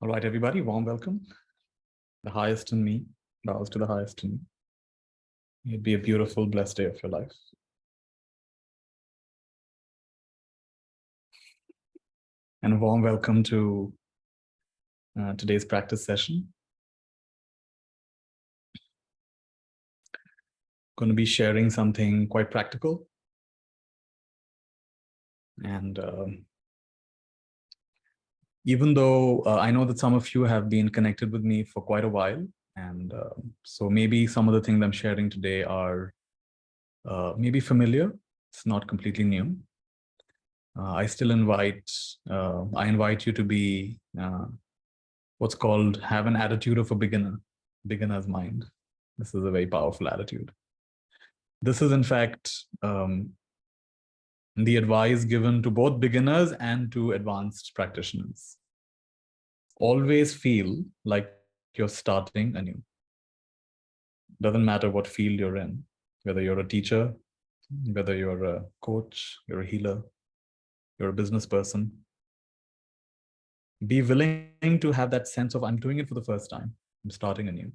All right, everybody, warm welcome. The highest in me bows to the highest in me. It'd be a beautiful, blessed day of your life. And a warm welcome to today's practice session. Going to be sharing something quite practical. And even though I know that some of you have been connected with me for quite a while, and so maybe some of the things I'm sharing today are maybe familiar. It's not completely new. I still invite you to be what's called have an attitude of a beginner's mind. This is a very powerful attitude. This is in fact the advice given to both beginners and to advanced practitioners. Always feel like you're starting anew. Doesn't matter what field you're in, whether you're a teacher, whether you're a coach, you're a healer, you're a business person. Be willing to have that sense of, I'm doing it for the first time. I'm starting anew.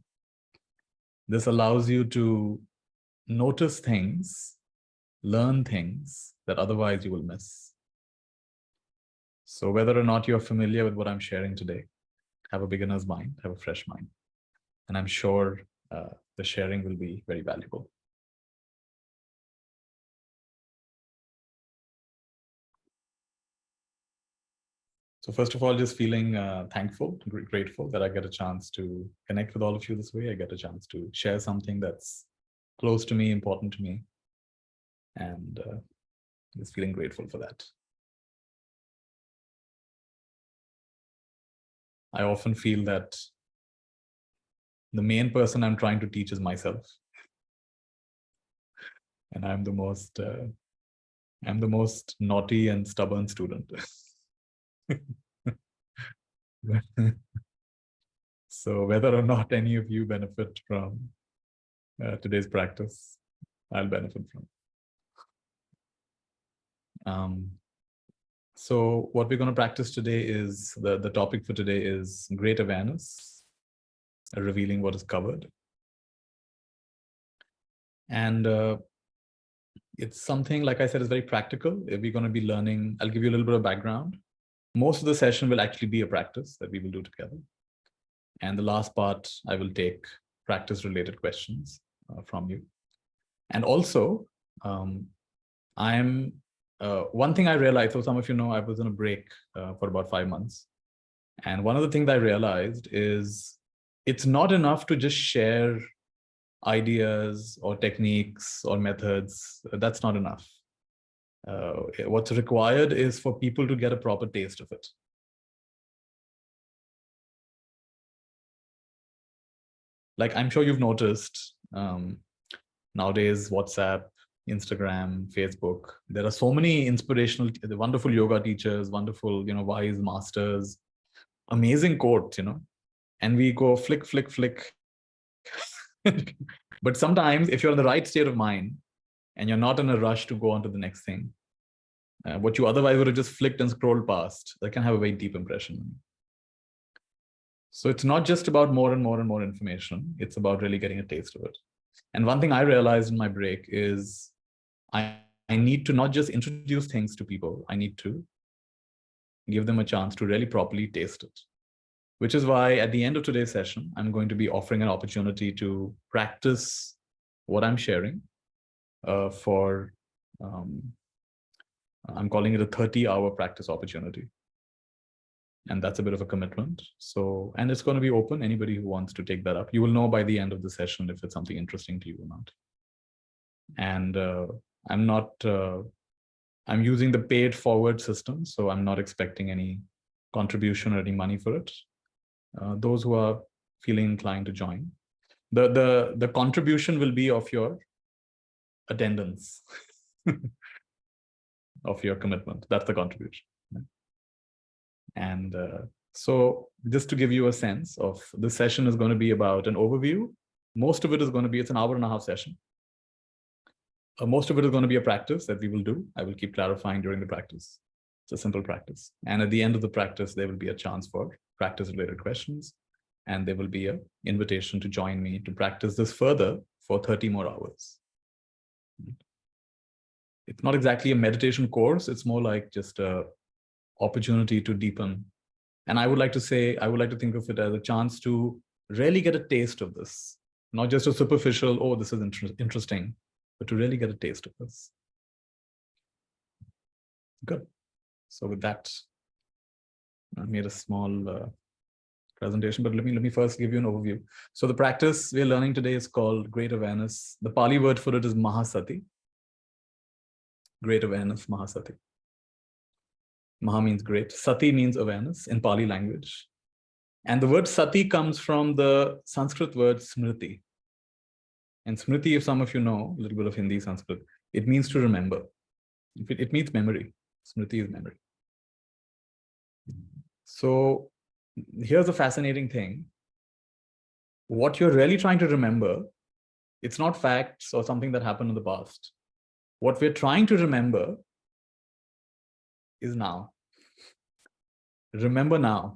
This allows you to notice things, learn things that otherwise you will miss. So whether or not you're familiar with what I'm sharing today, have a beginner's mind, have a fresh mind. And I'm sure the sharing will be very valuable. So first of all, just feeling thankful, grateful that I get a chance to connect with all of you this way. I get a chance to share something that's close to me, important to me. And just feeling grateful for that. I often feel that the main person I'm trying to teach is myself. And I'm the most naughty and stubborn student. So whether or not any of you benefit from today's practice, I'll benefit from. So what we're going to practice today is, the topic for today is great awareness, revealing what is covered. And it's something, like I said, is very practical. We're going to be learning, I'll give you a little bit of background. Most of the session will actually be a practice that we will do together. And the last part, I will take practice-related questions from you. And also, one thing I realized, so some of you know, I was on a break for about 5 months. And one of the things I realized is it's not enough to just share ideas or techniques or methods. That's not enough. What's required is for people to get a proper taste of it. Like I'm sure you've noticed nowadays, WhatsApp, Instagram, Facebook, there are so many inspirational, wonderful yoga teachers, wonderful, wise masters, amazing quotes, and we go flick, flick, flick. But sometimes if you're in the right state of mind and you're not in a rush to go on to the next thing, what you otherwise would have just flicked and scrolled past, that can have a very deep impression. So it's not just about more and more and more information. It's about really getting a taste of it. And one thing I realized in my break is I need to not just introduce things to people. I need to give them a chance to really properly taste it. Which is why at the end of today's session, I'm going to be offering an opportunity to practice what I'm sharing I'm calling it a 30-hour practice opportunity. And that's a bit of a commitment. So, and it's going to be open. Anybody who wants to take that up, you will know by the end of the session if it's something interesting to you or not. And I'm using the paid forward system. So I'm not expecting any contribution or any money for it. Those who are feeling inclined to join. The contribution will be of your attendance, of your commitment. That's the contribution. And so just to give you a sense of, this session is going to be about an overview. Most of it is going to be, it's an 1.5 hour session. Most of it is going to be a practice that we will do. I will keep clarifying during the practice. It's a simple practice. And at the end of the practice, there will be a chance for practice-related questions, and there will be an invitation to join me to practice this further for 30 more hours. It's not exactly a meditation course. It's more like just an opportunity to deepen. And I would like to think of it as a chance to really get a taste of this, not just a superficial, oh, this is interesting, but to really get a taste of this. Good. So with that, I made a small presentation, but let me first give you an overview. So the practice we're learning today is called Great Awareness. The Pali word for it is Mahasati. Great Awareness, Mahasati. Maha means great. Sati means awareness in Pali language. And the word Sati comes from the Sanskrit word Smriti. And Smriti, if some of you know a little bit of Hindi, Sanskrit, it means to remember. It means memory. Smriti is memory. So here's a fascinating thing. What you're really trying to remember, it's not facts or something that happened in the past. What we're trying to remember is now. Remember now.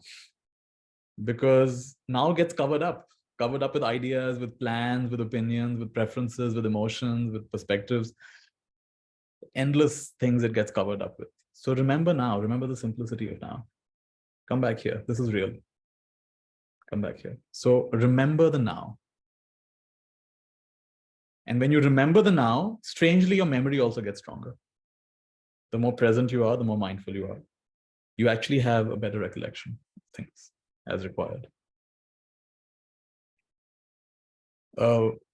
Because now gets covered up with ideas, with plans, with opinions, with preferences, with emotions, with perspectives. Endless things it gets covered up with. So remember now. Remember the simplicity of now. Come back here. This is real. Come back here. So remember the now. And when you remember the now, strangely, your memory also gets stronger. The more present you are, the more mindful you are. You actually have a better recollection of things as required.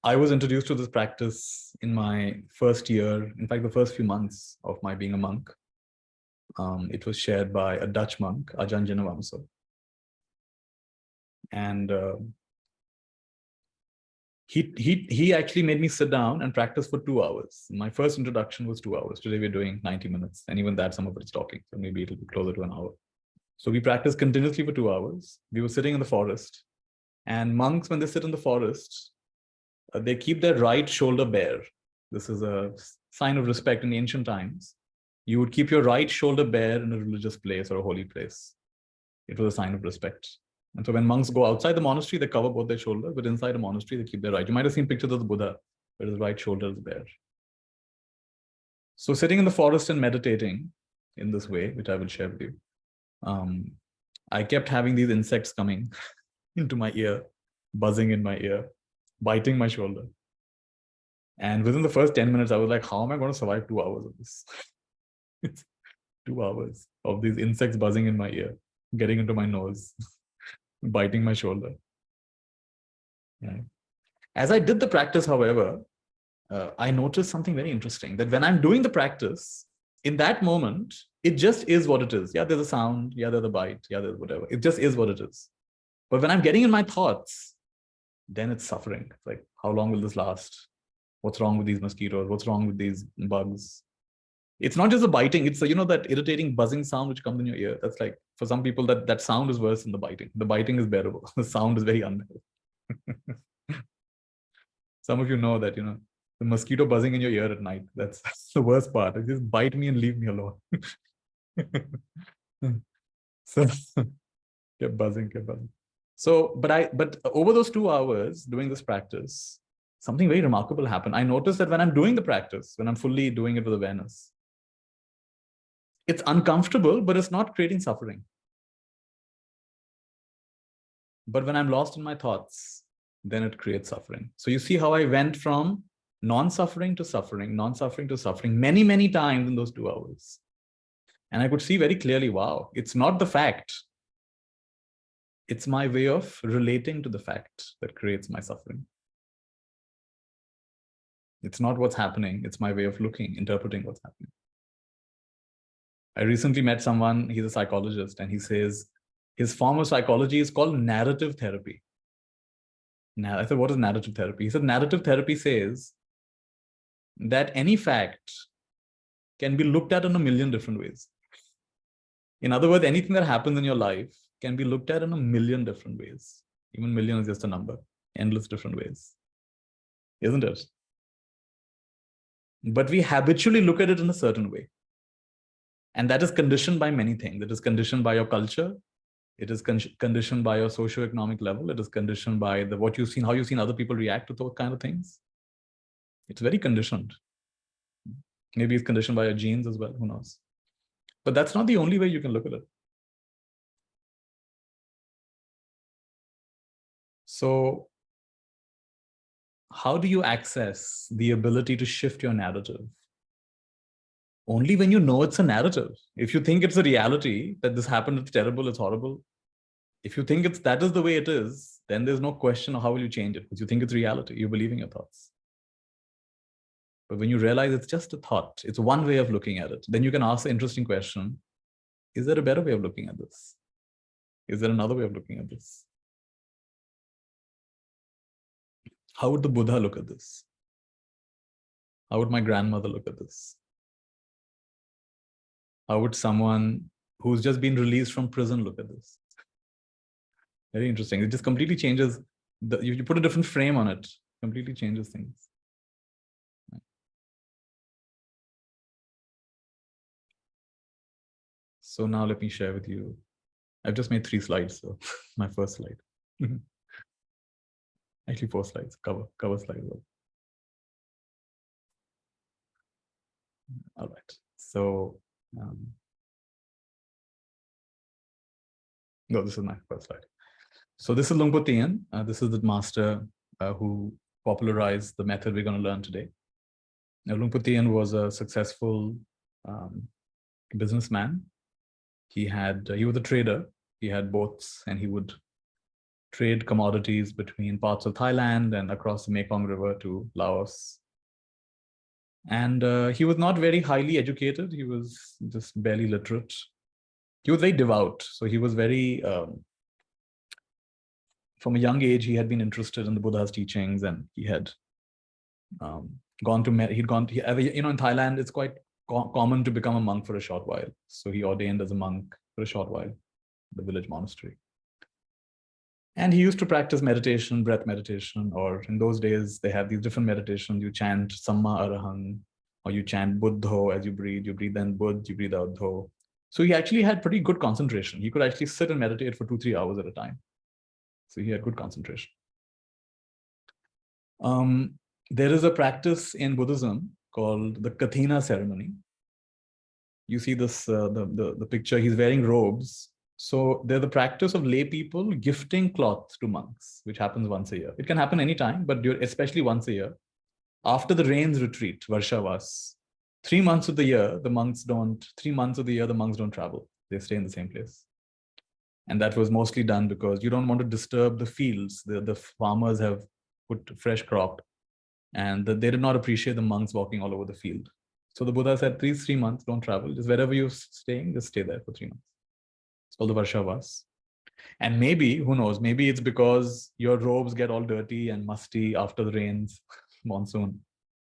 I was introduced to this practice in my first year, in fact, the first few months of my being a monk. It was shared by a Dutch monk, Ajahn Jinawamsa. And he actually made me sit down and practice for 2 hours. My first introduction was 2 hours. Today we're doing 90 minutes. And even that, some of it's talking. So maybe it'll be closer to an hour. So we practiced continuously for 2 hours. We were sitting in the forest. And monks, when they sit in the forest, they keep their right shoulder bare. This is a sign of respect in ancient times. You would keep your right shoulder bare in a religious place or a holy place. It was a sign of respect. And so when monks go outside the monastery, they cover both their shoulders, but inside a monastery, they keep their right. You might have seen pictures of the Buddha, where his right shoulder is bare. So sitting in the forest and meditating in this way, which I will share with you, I kept having these insects coming into my ear, buzzing in my ear, biting my shoulder. And within the first 10 minutes, I was like, how am I going to survive 2 hours of this? It's 2 hours of these insects buzzing in my ear, getting into my nose, biting my shoulder. Yeah. As I did the practice, however, I noticed something very interesting, that when I'm doing the practice, in that moment, it just is what it is. Yeah, there's a sound. Yeah, there's a bite. Yeah, there's whatever. It just is what it is. But when I'm getting in my thoughts, then it's suffering. It's like, how long will this last? What's wrong with these mosquitoes? What's wrong with these bugs? It's not just the biting. It's, that irritating buzzing sound which comes in your ear. That's like, for some people, that sound is worse than the biting. The biting is bearable. The sound is very unbearable. Some of you know that, the mosquito buzzing in your ear at night, that's the worst part. It just bite me and leave me alone. So kept buzzing. So, but over those 2 hours doing this practice, something very remarkable happened. I noticed that when I'm doing the practice, when I'm fully doing it with awareness, it's uncomfortable, but it's not creating suffering. But when I'm lost in my thoughts, then it creates suffering. So you see how I went from non-suffering to suffering, non-suffering to suffering many, many times in those 2 hours. And I could see very clearly, wow, it's not the fact. It's my way of relating to the fact that creates my suffering. It's not what's happening. It's my way of interpreting what's happening. I recently met someone, he's a psychologist, and he says his form of psychology is called narrative therapy. Now, I said, what is narrative therapy? He said, narrative therapy says that any fact can be looked at in a million different ways. In other words, anything that happens in your life can be looked at in a million different ways. Even million is just a number, endless different ways. Isn't it? But we habitually look at it in a certain way. And that is conditioned by many things. It is conditioned by your culture. It is conditioned by your socioeconomic level. It is conditioned by what you've seen, how you've seen other people react to those kind of things. It's very conditioned. Maybe it's conditioned by your genes as well. Who knows? But that's not the only way you can look at it. So how do you access the ability to shift your narrative? Only when you know it's a narrative. If you think it's a reality, that this happened, it's terrible, it's horrible. If you think that is the way it is, then there's no question of how will you change it, because you think it's reality. You believe in your thoughts. But when you realize it's just a thought, it's one way of looking at it, then you can ask the interesting question, is there a better way of looking at this? Is there another way of looking at this? How would the Buddha look at this? How would my grandmother look at this? How would someone who's just been released from prison look at this? Very interesting. It just completely changes. You put a different frame on it, completely changes things. So now let me share with you. I've just made 3 slides. So my first slide. Actually 4 slides, cover slide. All right. So, no, this is my first slide. So this is Luang Por Tien. This is the master who popularized the method we're going to learn today. Now, Luang Por Tien was a successful businessman. He was a trader. He had boats, and he would trade commodities between parts of Thailand and across the Mekong River to Laos. And he was not very highly educated. He was just barely literate. He was very devout. So he was very, from a young age, he had been interested in the Buddha's teachings, and he had gone to, in Thailand, it's quite common to become a monk for a short while. So he ordained as a monk for a short while, the village monastery. And he used to practice meditation, breath meditation, or in those days, they have these different meditations. You chant Samma Arahang, or you chant Buddho as you breathe in Buddh, you breathe out Dho. So he actually had pretty good concentration. He could actually sit and meditate for 2-3 hours at a time. So he had good concentration. There is a practice in Buddhism called the Kathina ceremony. You see this, the picture, he's wearing robes. So there's the practice of lay people gifting cloth to monks, which happens once a year. It can happen anytime, but especially once a year. After the rains retreat, Varshavas, 3 months of the year, the monks don't travel. They stay in the same place. And that was mostly done because you don't want to disturb the fields. The farmers have put fresh crop, and they did not appreciate the monks walking all over the field. So the Buddha said, these 3 months, don't travel. Just wherever you're staying, just stay there for 3 months. It's called the Varshavas. And maybe, who knows, maybe it's because your robes get all dirty and musty after the rains, monsoon.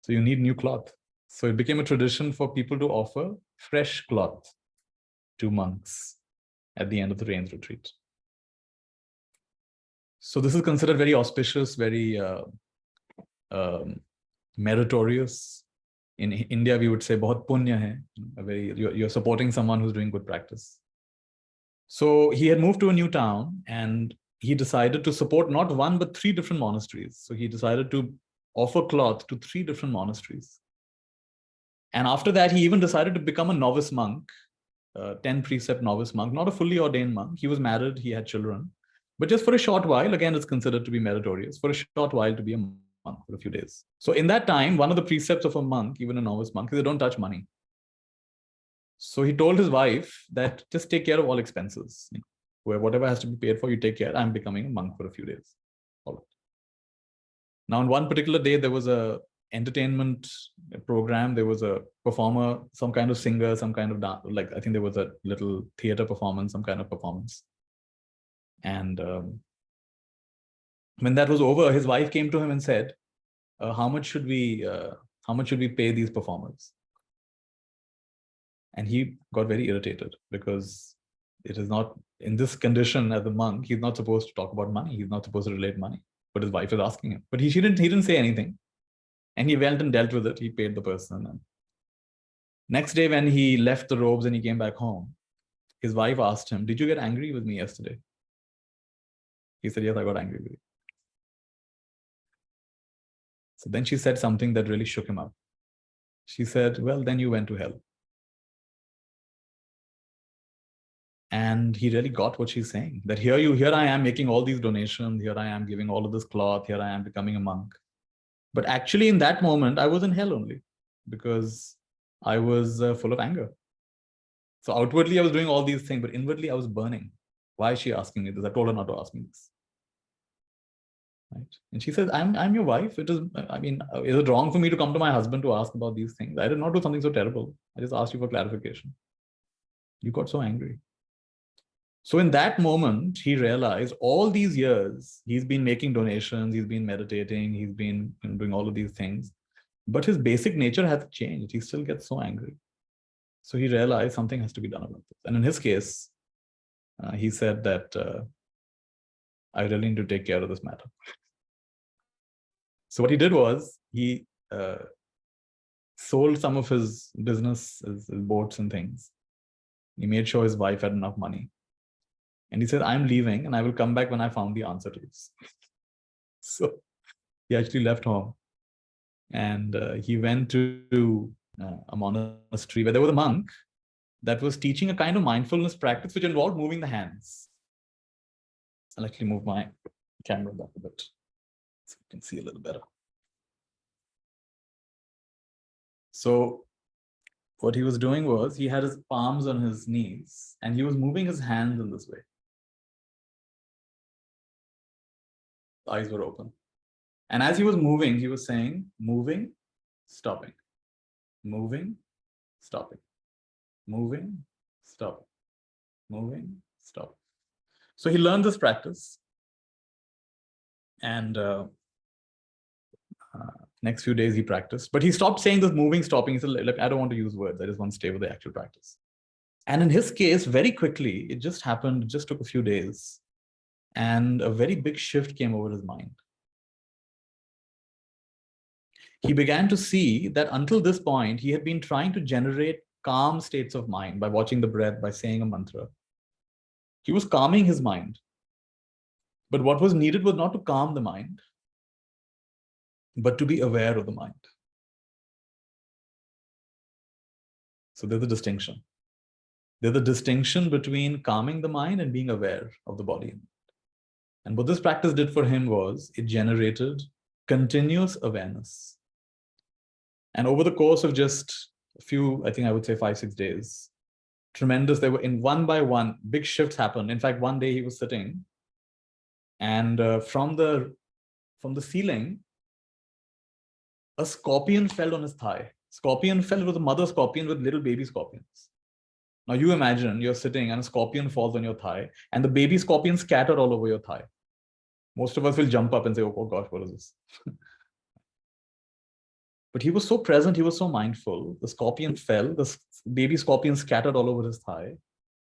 So you need new cloth. So it became a tradition for people to offer fresh cloth to monks at the end of the rains retreat. So this is considered very auspicious, very meritorious. In India, we would say, "Bahut punya hai." You're supporting someone who's doing good practice. So he had moved to a new town, and he decided to support not 1, but 3 different monasteries. So he decided to offer cloth to 3 different monasteries. And after that, he even decided to become a novice monk, 10 precept novice monk, not a fully ordained monk. He was married, he had children, but just for a short while, again, it's considered to be meritorious, for a short while to be a monk for a few days. So in that time, one of the precepts of a monk, even a novice monk, is they don't touch money. So he told his wife that just take care of all expenses. Where whatever has to be paid for, you take care. I'm becoming a monk for a few days. All right. Now, on one particular day, there was a entertainment program. There was a performer, some kind of singer, some kind of dance. Like, I think there was a little theater performance, some kind of performance. And when that was over, his wife came to him and said, how much should we pay these performers? And he got very irritated, because it is not, in this condition as a monk, he's not supposed to talk about money. He's not supposed to relate money. But his wife is asking him. But he didn't say anything. And he went and dealt with it. He paid the person. And next day, when he left the robes and he came back home, his wife asked him, "Did you get angry with me yesterday?" He said, "Yes, I got angry with you." So then she said something that really shook him up. She said, "Well, then you went to hell." And he really got what she's saying, that here I am making all these donations, here I am giving all of this cloth, here I am becoming a monk. But actually in that moment, I was in hell only because I was full of anger. So outwardly, I was doing all these things, but inwardly, I was burning. Why is she asking me this? I told her not to ask me this. Right? And she says, I'm your wife. Is it wrong for me to come to my husband to ask about these things? I did not do something so terrible. I just asked you for clarification. You got so angry. So in that moment, he realized all these years, he's been making donations, he's been meditating, he's been doing all of these things, but his basic nature hasn't changed. He still gets so angry. So he realized something has to be done about this. And in his case, he said that I really need to take care of this matter. So what he did was he sold some of his business, his boats and things. He made sure his wife had enough money. And he said, "I'm leaving and I will come back when I found the answer to this." So he actually left home and he went to a monastery where there was a monk that was teaching a kind of mindfulness practice which involved moving the hands. I'll actually move my camera back a bit so you can see a little better. So what he was doing was he had his palms on his knees and he was moving his hands in this way. The eyes were open. And as he was moving, he was saying, moving, stopping, moving, stopping, moving, stopping, moving, stopping. So he learned this practice. And next few days he practiced, but he stopped saying this moving, stopping. He said, "Look, I don't want to use words. I just want to stay with the actual practice." And in his case, very quickly, it just happened, it just took a few days. And a very big shift came over his mind. He began to see that until this point, he had been trying to generate calm states of mind by watching the breath, by saying a mantra. He was calming his mind. But what was needed was not to calm the mind, but to be aware of the mind. So there's a distinction. There's a distinction between calming the mind and being aware of the body. And what this practice did for him was it generated continuous awareness. And over the course of just a few, I think I would say 5-6 days, tremendous, there were in one by one, big shifts happened. In fact, one day he was sitting and from the ceiling, a scorpion fell on his thigh. Scorpion fell, it was a mother scorpion with little baby scorpions. Now you imagine you're sitting and a scorpion falls on your thigh and the baby scorpions scatter all over your thigh. Most of us will jump up and say, "Oh gosh, what is this?" But he was so present, he was so mindful. The scorpion fell, the baby scorpion scattered all over his thigh,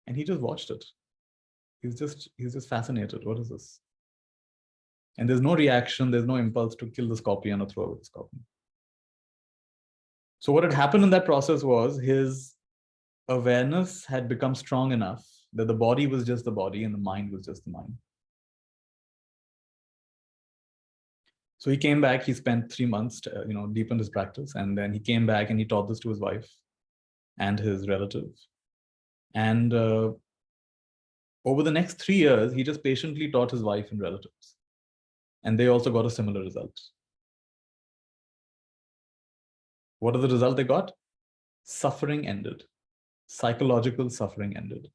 and he just watched it. He's just fascinated. What is this? And there's no reaction, there's no impulse to kill the scorpion or throw away the scorpion. So what had happened in that process was his awareness had become strong enough that the body was just the body and the mind was just the mind. So he came back, he spent 3 months to, deepened his practice. And then he came back and he taught this to his wife and his relatives. And over the next 3 years, he just patiently taught his wife and relatives. And they also got a similar result. What is the result they got? Suffering ended. Psychological suffering ended.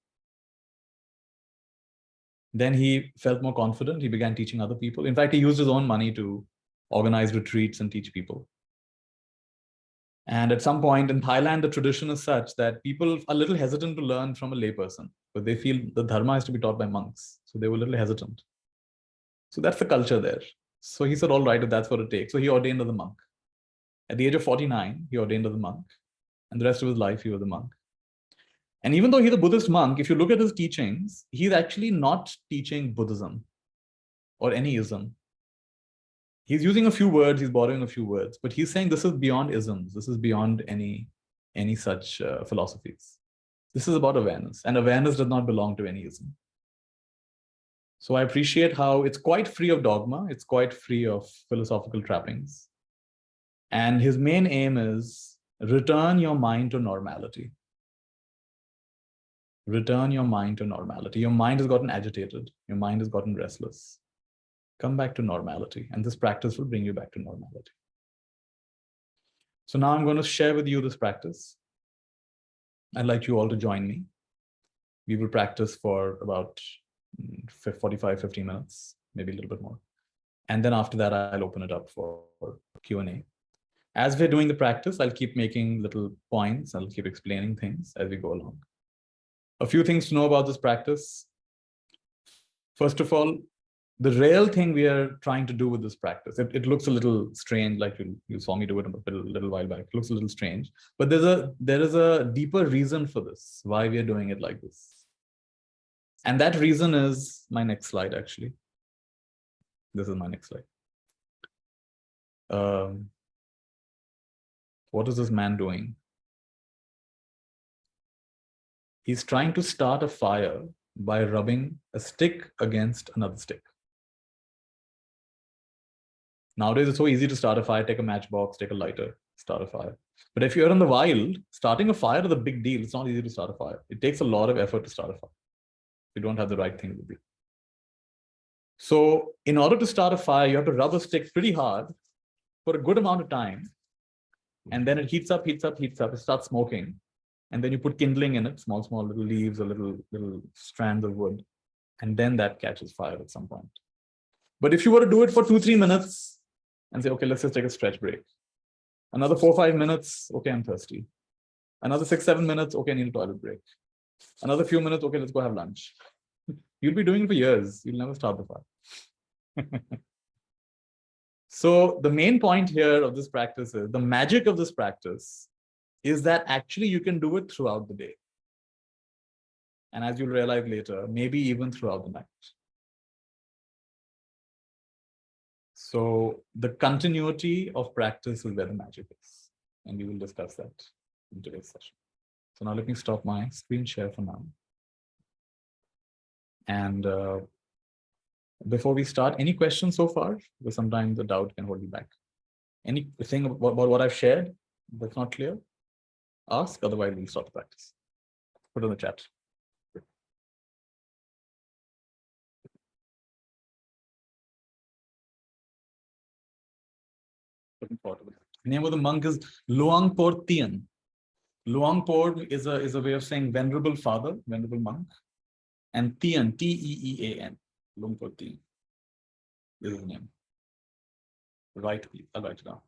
Then he felt more confident. He began teaching other people. In fact, he used his own money to organize retreats and teach people. And at some point in Thailand, the tradition is such that people are a little hesitant to learn from a layperson, but they feel the dharma has to be taught by monks. So they were a little hesitant. So that's the culture there. So he said, all right, if that's what it takes. So he ordained as a monk. At the age of 49, he ordained as a monk. And the rest of his life, he was a monk. And even though he's a Buddhist monk, if you look at his teachings, he's actually not teaching Buddhism or any ism. He's using a few words, he's borrowing a few words, but he's saying this is beyond isms. This is beyond any such philosophies. This is about awareness, and awareness does not belong to any ism. So I appreciate how it's quite free of dogma. It's quite free of philosophical trappings. And his main aim is return your mind to normality. Return your mind to normality. Your mind has gotten agitated. Your mind has gotten restless. Come back to normality. And this practice will bring you back to normality. So now I'm going to share with you this practice. I'd like you all to join me. We will practice for about 45, 50 minutes, maybe a little bit more. And then after that, I'll open it up for Q&A. As we're doing the practice, I'll keep making little points. I'll keep explaining things as we go along. A few things to know about this practice. First of all, the real thing we are trying to do with this practice, it looks a little strange, like you saw me do it a little while back. It looks a little strange, but there is a deeper reason for this, why we are doing it like this. And that reason is my next slide, actually. This is my next slide. What is this man doing? He's trying to start a fire by rubbing a stick against another stick. Nowadays, it's so easy to start a fire, take a matchbox, take a lighter, start a fire. But if you're in the wild, starting a fire is a big deal. It's not easy to start a fire. It takes a lot of effort to start a fire. You don't have the right thing with you. So in order to start a fire, you have to rub a stick pretty hard for a good amount of time. And then it heats up, it starts smoking. And then you put kindling in it, small little leaves or little strands of wood. And then that catches fire at some point. But if you were to do it for 2-3 minutes and say, okay, let's just take a stretch break. Another 4-5 minutes, okay, I'm thirsty. Another 6-7 minutes, okay, I need a toilet break. Another few minutes, okay, let's go have lunch. You'll be doing it for years. You'll never start the fire. So the main point here of this practice is, the magic of this practice is that actually you can do it throughout the day. And as you'll realize later, maybe even throughout the night. So the continuity of practice is where the magic is. And we will discuss that in today's session. So now let me stop my screen share for now. And before we start, any questions so far? Because sometimes the doubt can hold you back. Anything about what I've shared that's not clear? Ask, otherwise we'll start the practice. Put it in the chat. Looking forward to it. The name of the monk is Luang Por Tien. Luang Por is a way of saying venerable father, venerable monk. And Tien, T-E-E-A-N. Luang Por Tien. This is the name. Right, I'll write it down.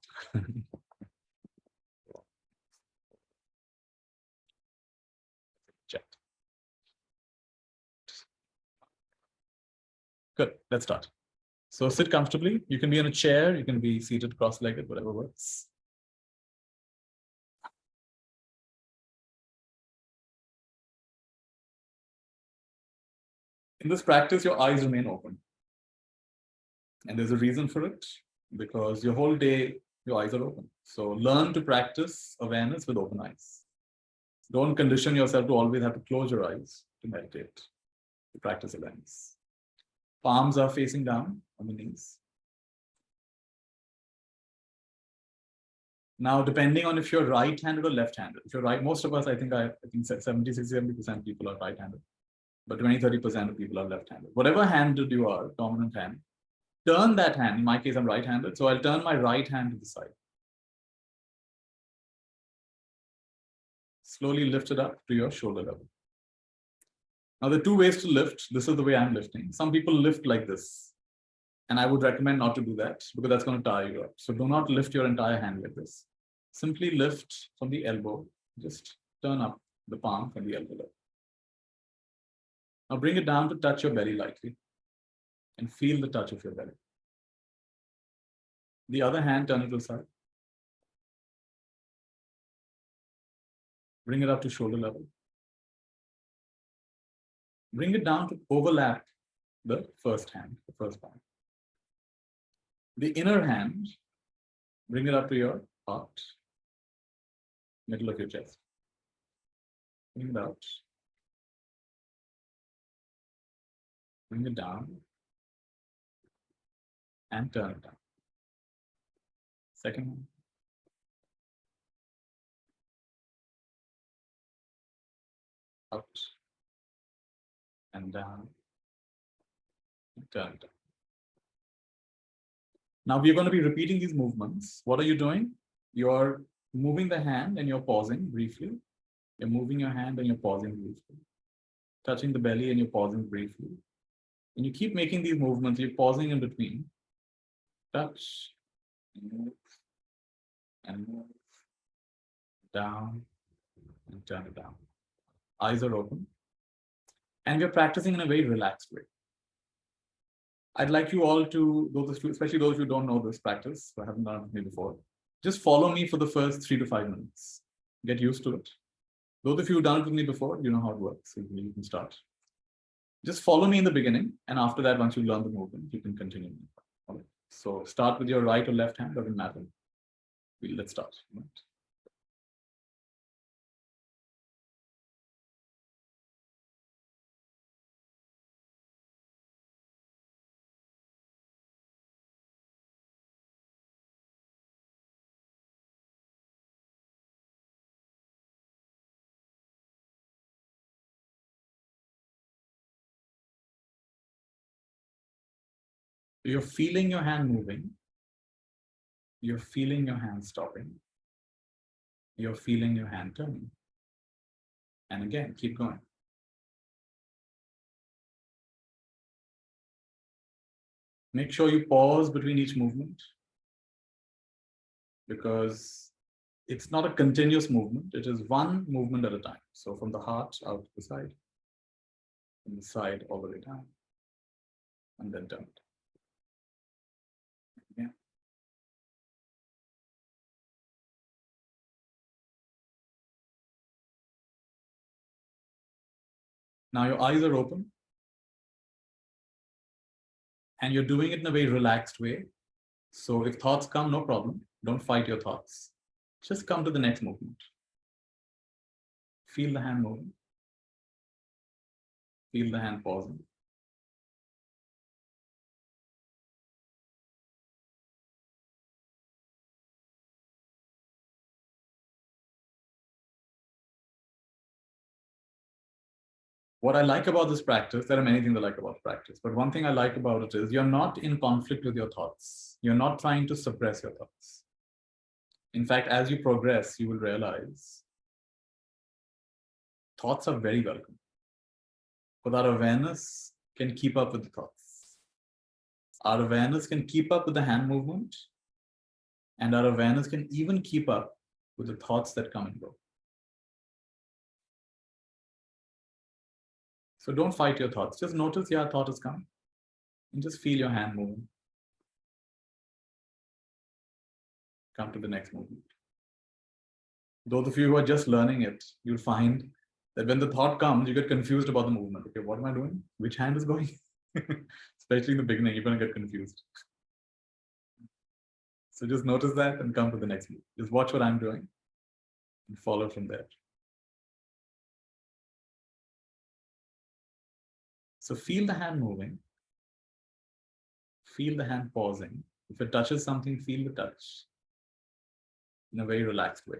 Chat. Good, let's start. So sit comfortably. You can be in a chair, you can be seated cross-legged, whatever works. In this practice, your eyes remain open. And there's a reason for it, because your whole day, your eyes are open. So learn to practice awareness with open eyes. Don't condition yourself to always have to close your eyes to meditate, to practice awareness. Palms are facing down on the knees. Now, depending on if you're right-handed or left-handed, if you're right, most of us, I think 70% people are right-handed, but 20-30% of people are left-handed. Whatever handed you are, dominant hand, turn that hand. In my case, I'm right-handed, so I'll turn my right hand to the side. Slowly lift it up to your shoulder level. Now, there are two ways to lift. This is the way I'm lifting. Some people lift like this, and I would recommend not to do that because that's going to tire you up. So do not lift your entire hand like this. Simply lift from the elbow. Just turn up the palm from the elbow level. Now bring it down to touch your belly lightly and feel the touch of your belly. The other hand, turn it to the side. Bring it up to shoulder level. Bring it down to overlap the first hand, the first palm. The inner hand, bring it up to your heart, middle of your chest. Bring it out. Bring it down. And turn it down. Second one. Out. And down. And turn it down. Now we're going to be repeating these movements. What are you doing? You're moving the hand and you're pausing briefly. You're moving your hand and you're pausing briefly. Touching the belly and you're pausing briefly. And you keep making these movements. You're pausing in between. Touch. And move. And move. Down. And turn it down. Eyes are open. And we're practicing in a very relaxed way. I'd like you all to, especially those who don't know this practice, who haven't done it with me before, just follow me for the first 3 to 5 minutes. Get used to it. Those of you who've done it with me before, you know how it works. So you can start. Just follow me in the beginning. And after that, once you learn the movement, you can continue. Okay. So start with your right or left hand, doesn't matter. Let's start. You're feeling your hand moving. You're feeling your hand stopping. You're feeling your hand turning. And again, keep going. Make sure you pause between each movement, because it's not a continuous movement. It is one movement at a time. So from the heart out to the side, from the side all the way down, and then turn it. Yeah. Now your eyes are open. And you're doing it in a very relaxed way. So if thoughts come, no problem. Don't fight your thoughts. Just come to the next movement. Feel the hand moving. Feel the hand pausing. What I like about this practice, there are many things I like about practice, but one thing I like about it is you're not in conflict with your thoughts. You're not trying to suppress your thoughts. In fact, as you progress, you will realize thoughts are very welcome. But our awareness can keep up with the thoughts. Our awareness can keep up with the hand movement, and our awareness can even keep up with the thoughts that come and go. So don't fight your thoughts. Just notice, yeah, thought has come. And just feel your hand moving. Come to the next movement. Those of you who are just learning it, you'll find that when the thought comes, you get confused about the movement. Okay, what am I doing? Which hand is going? Especially in the beginning, you're going to get confused. So just notice that and come to the next move. Just watch what I'm doing and follow from there. So feel the hand moving. Feel the hand pausing. If it touches something, feel the touch in a very relaxed way.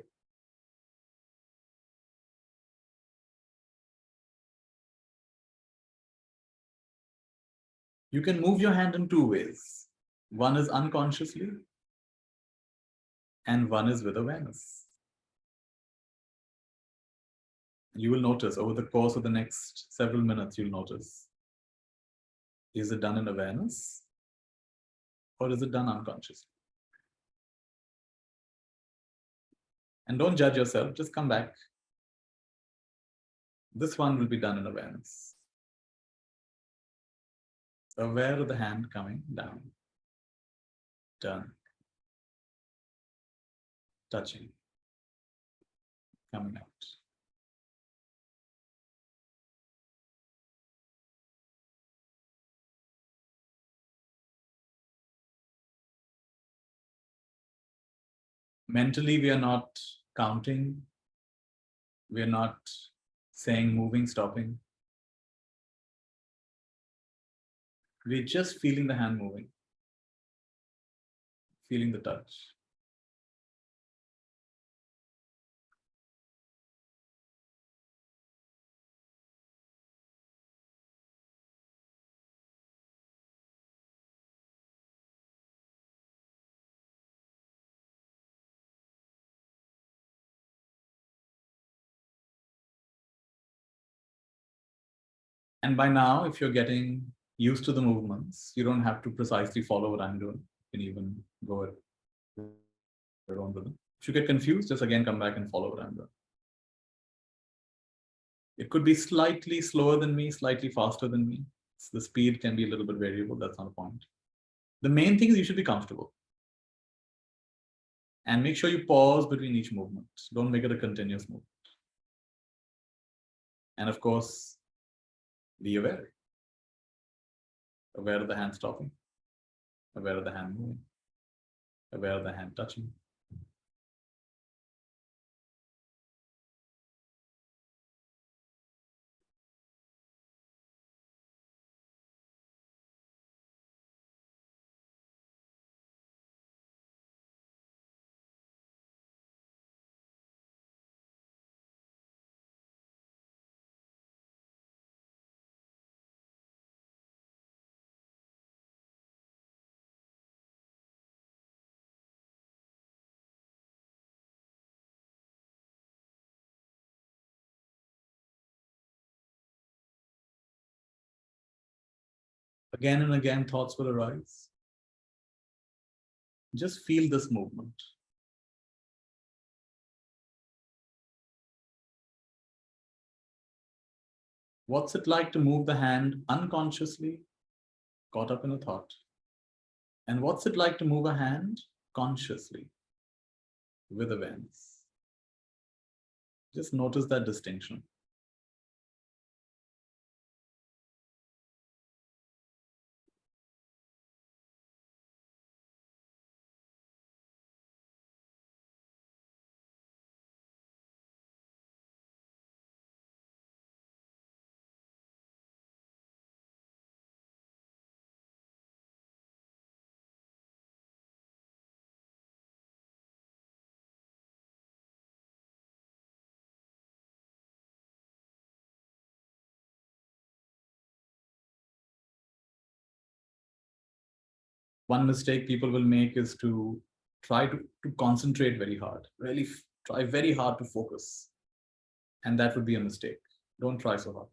You can move your hand in 2 ways. One is unconsciously, and one is with awareness. You will notice over the course of the next several minutes, you'll notice, is it done in awareness or is it done unconsciously? And don't judge yourself, just come back. This one will be done in awareness. Aware of the hand coming down, turn, touching, coming out. Mentally, we are not counting. We are not saying moving, stopping. We're just feeling the hand moving, feeling the touch. And by now, if you're getting used to the movements, you don't have to precisely follow what I'm doing. You can even go at your own rhythm. If you get confused, just again come back and follow what I'm doing. It could be slightly slower than me, slightly faster than me. So the speed can be a little bit variable. That's not a point. The main thing is you should be comfortable. And make sure you pause between each movement. Don't make it a continuous movement. And of course, be aware. Aware of the hand stopping. Aware of the hand moving. Aware of the hand touching. Again and again, thoughts will arise. Just feel this movement. What's it like to move the hand unconsciously, caught up in a thought? And what's it like to move a hand consciously, with awareness? Just notice that distinction. One mistake people will make is to try to concentrate very hard, really try very hard to focus. And that would be a mistake. Don't try so hard.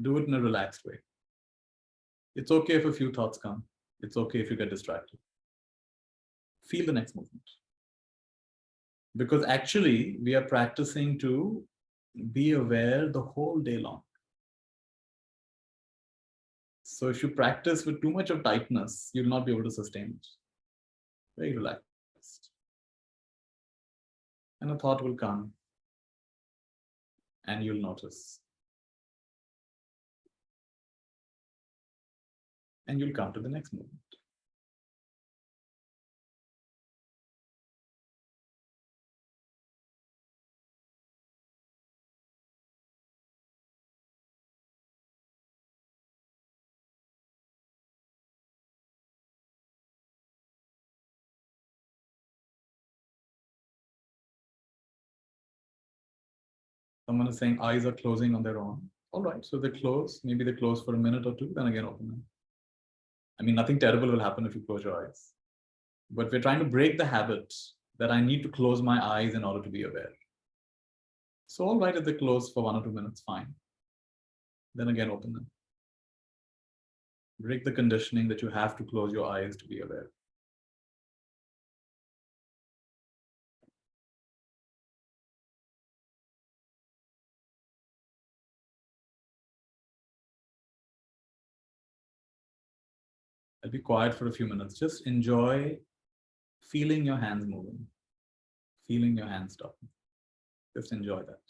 Do it in a relaxed way. It's okay if a few thoughts come. It's okay if you get distracted. Feel the next movement. Because actually, we are practicing to be aware the whole day long. So if you practice with too much of tightness, you'll not be able to sustain it. Very relaxed. And a thought will come and you'll notice. And you'll come to the next movement. Someone is saying eyes are closing on their own. All right, so they close. Maybe they close for a minute or two, then again open them. I mean, nothing terrible will happen if you close your eyes. But we're trying to break the habit that I need to close my eyes in order to be aware. So all right, if they close for 1 or 2 minutes, fine. Then again open them. Break the conditioning that you have to close your eyes to be aware. I'll be quiet for a few minutes. Just enjoy feeling your hands moving, feeling your hands stopping. Just enjoy that.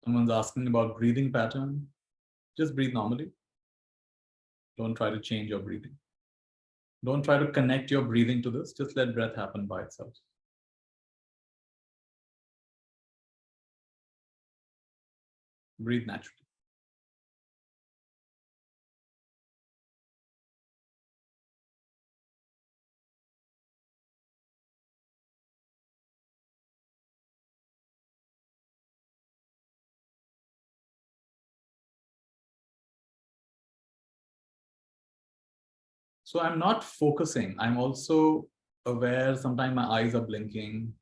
Someone's asking about breathing pattern. Just breathe normally. Don't try to change your breathing. Don't try to connect your breathing to this. Just let breath happen by itself. Breathe naturally. So I'm not focusing. I'm also aware. Sometimes my eyes are blinking.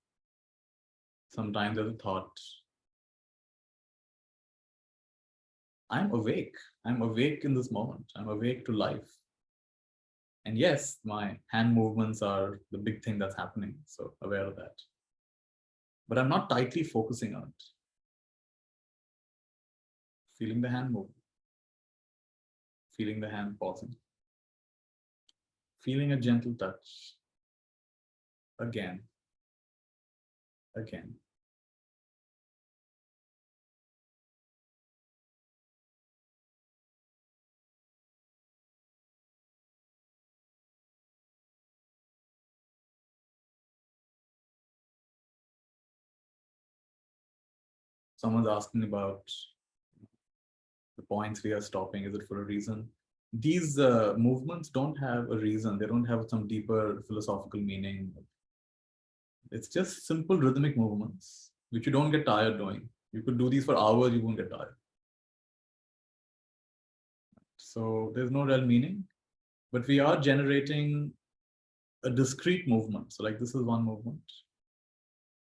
Sometimes there's a thought. I'm awake. I'm awake in this moment. I'm awake to life. And yes, my hand movements are the big thing that's happening. So aware of that. But I'm not tightly focusing on it. Feeling the hand move. Feeling the hand pausing. Feeling a gentle touch. Again. Again. Someone's asking about the points we are stopping. Is it for a reason? These movements don't have a reason. They don't have some deeper philosophical meaning. It's just simple rhythmic movements, which you don't get tired doing. You could do these for hours, you won't get tired. So there's no real meaning, but we are generating a discrete movement. So like this is one movement,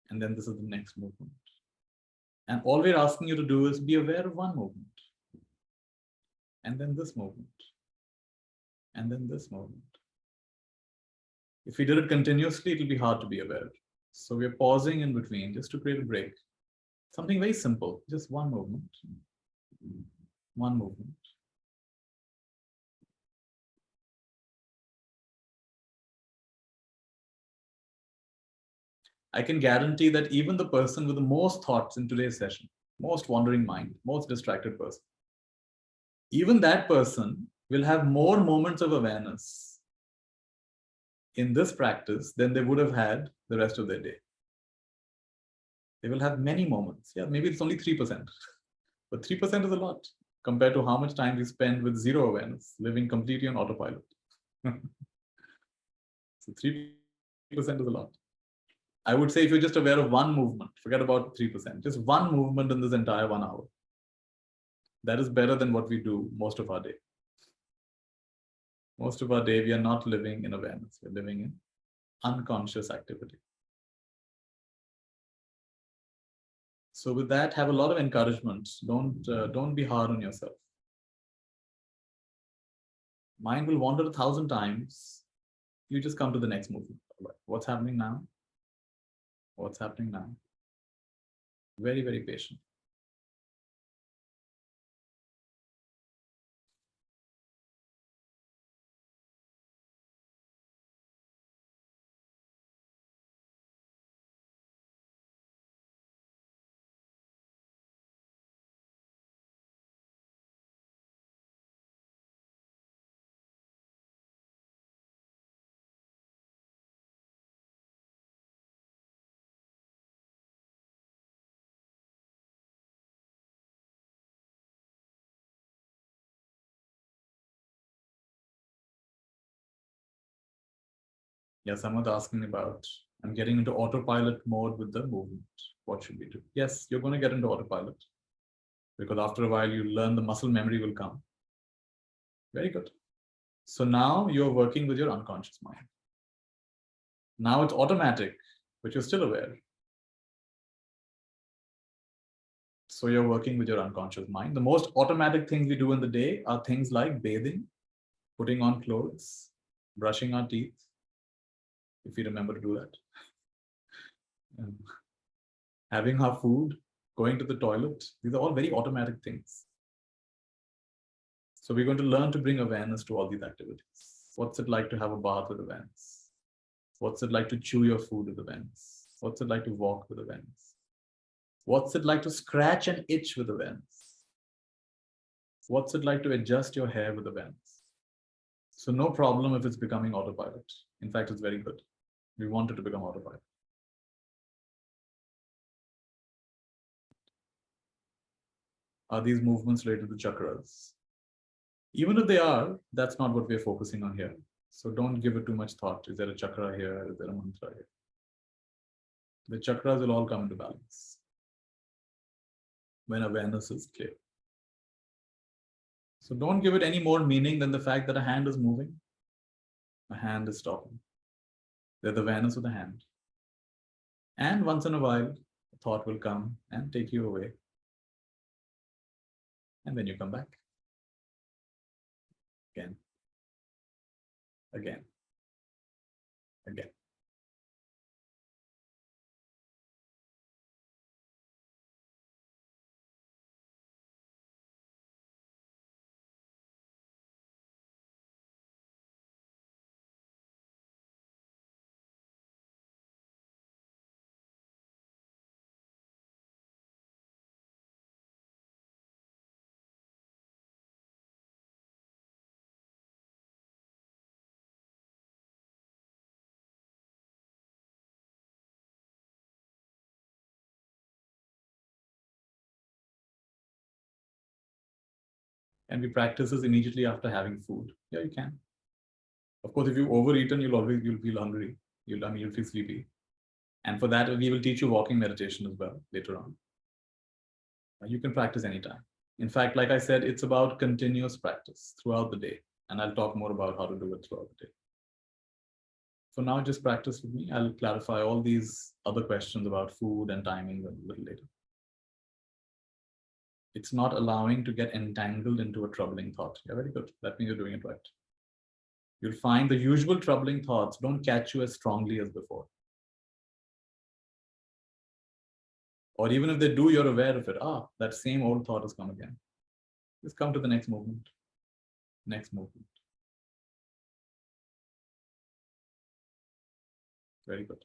and then this is the next movement. And all we're asking you to do is be aware of one movement, and then this movement, and then this movement. If we did it continuously, it'll be hard to be aware. So we're pausing in between just to create a break. Something very simple, just one movement, one movement. I can guarantee that even the person with the most thoughts in today's session, most wandering mind, most distracted person, even that person will have more moments of awareness in this practice than they would have had the rest of their day. They will have many moments. Yeah, maybe it's only 3%, but 3% is a lot compared to how much time we spend with zero awareness, living completely on autopilot. So 3% is a lot. I would say if you're just aware of one movement, forget about 3%, just one movement in this entire 1 hour. That is better than what we do most of our day. Most of our day, we are not living in awareness. We're living in unconscious activity. So with that, have a lot of encouragement. Don't be hard on yourself. Mind will wander 1,000 times. You just come to the next movement. What's happening now? What's happening now? Very, very patient. Yeah, someone's asking about, I'm getting into autopilot mode with the movement. What should we do? Yes, you're going to get into autopilot because after a while you learn the muscle memory will come. Very good. So now you're working with your unconscious mind. Now it's automatic, but you're still aware. So you're working with your unconscious mind. The most automatic things we do in the day are things like bathing, putting on clothes, brushing our teeth, if we remember to do that. Having our food, going to the toilet. These are all very automatic things. So we're going to learn to bring awareness to all these activities. What's it like to have a bath with awareness? What's it like to chew your food with awareness? What's it like to walk with awareness? What's it like to scratch and itch with awareness? What's it like to adjust your hair with awareness? So no problem if it's becoming autopilot. In fact, it's very good. We want it to become autopilot. Are these movements related to chakras? Even if they are, that's not what we're focusing on here. So don't give it too much thought. Is there a chakra here? Is there a mantra here? The chakras will all come into balance when awareness is clear. So don't give it any more meaning than the fact that a hand is moving, a hand is stopping. There's awareness of the hand. And once in a while, a thought will come and take you away. And then you come back. Again, again, again. And we practice this immediately after having food. Yeah, you can. Of course, if you've overeaten, you'll feel hungry. You'll feel sleepy. And for that, we will teach you walking meditation as well later on. You can practice anytime. In fact, like I said, it's about continuous practice throughout the day. And I'll talk more about how to do it throughout the day. For now, just practice with me. I'll clarify all these other questions about food and timing a little later. It's not allowing to get entangled into a troubling thought. Yeah, very good. That means you're doing it right. You'll find the usual troubling thoughts don't catch you as strongly as before. Or even if they do, you're aware of it. That same old thought has come again. Just come to the next movement. Next movement. Very good.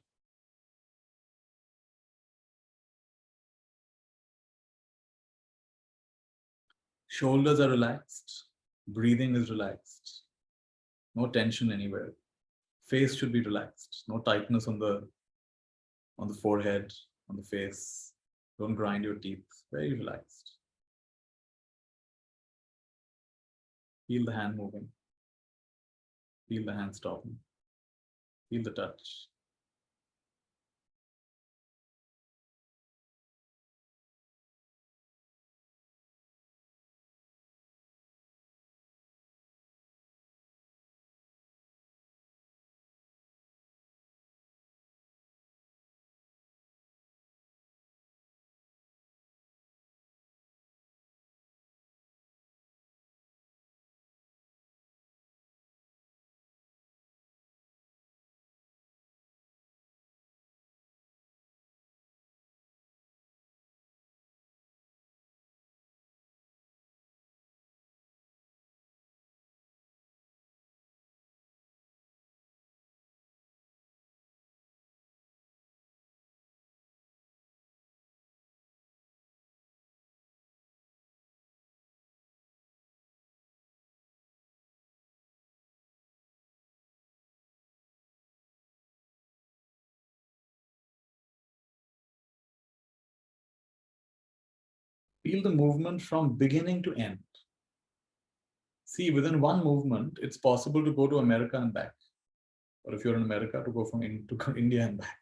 Shoulders are relaxed. Breathing is relaxed. No tension anywhere. Face should be relaxed. No tightness on the forehead, on the face. Don't grind your teeth. Very relaxed. Feel the hand moving. Feel the hand stopping. Feel the touch. Feel the movement from beginning to end. See, within one movement, it's possible to go to America and back. Or if you're in America, to go from India and back.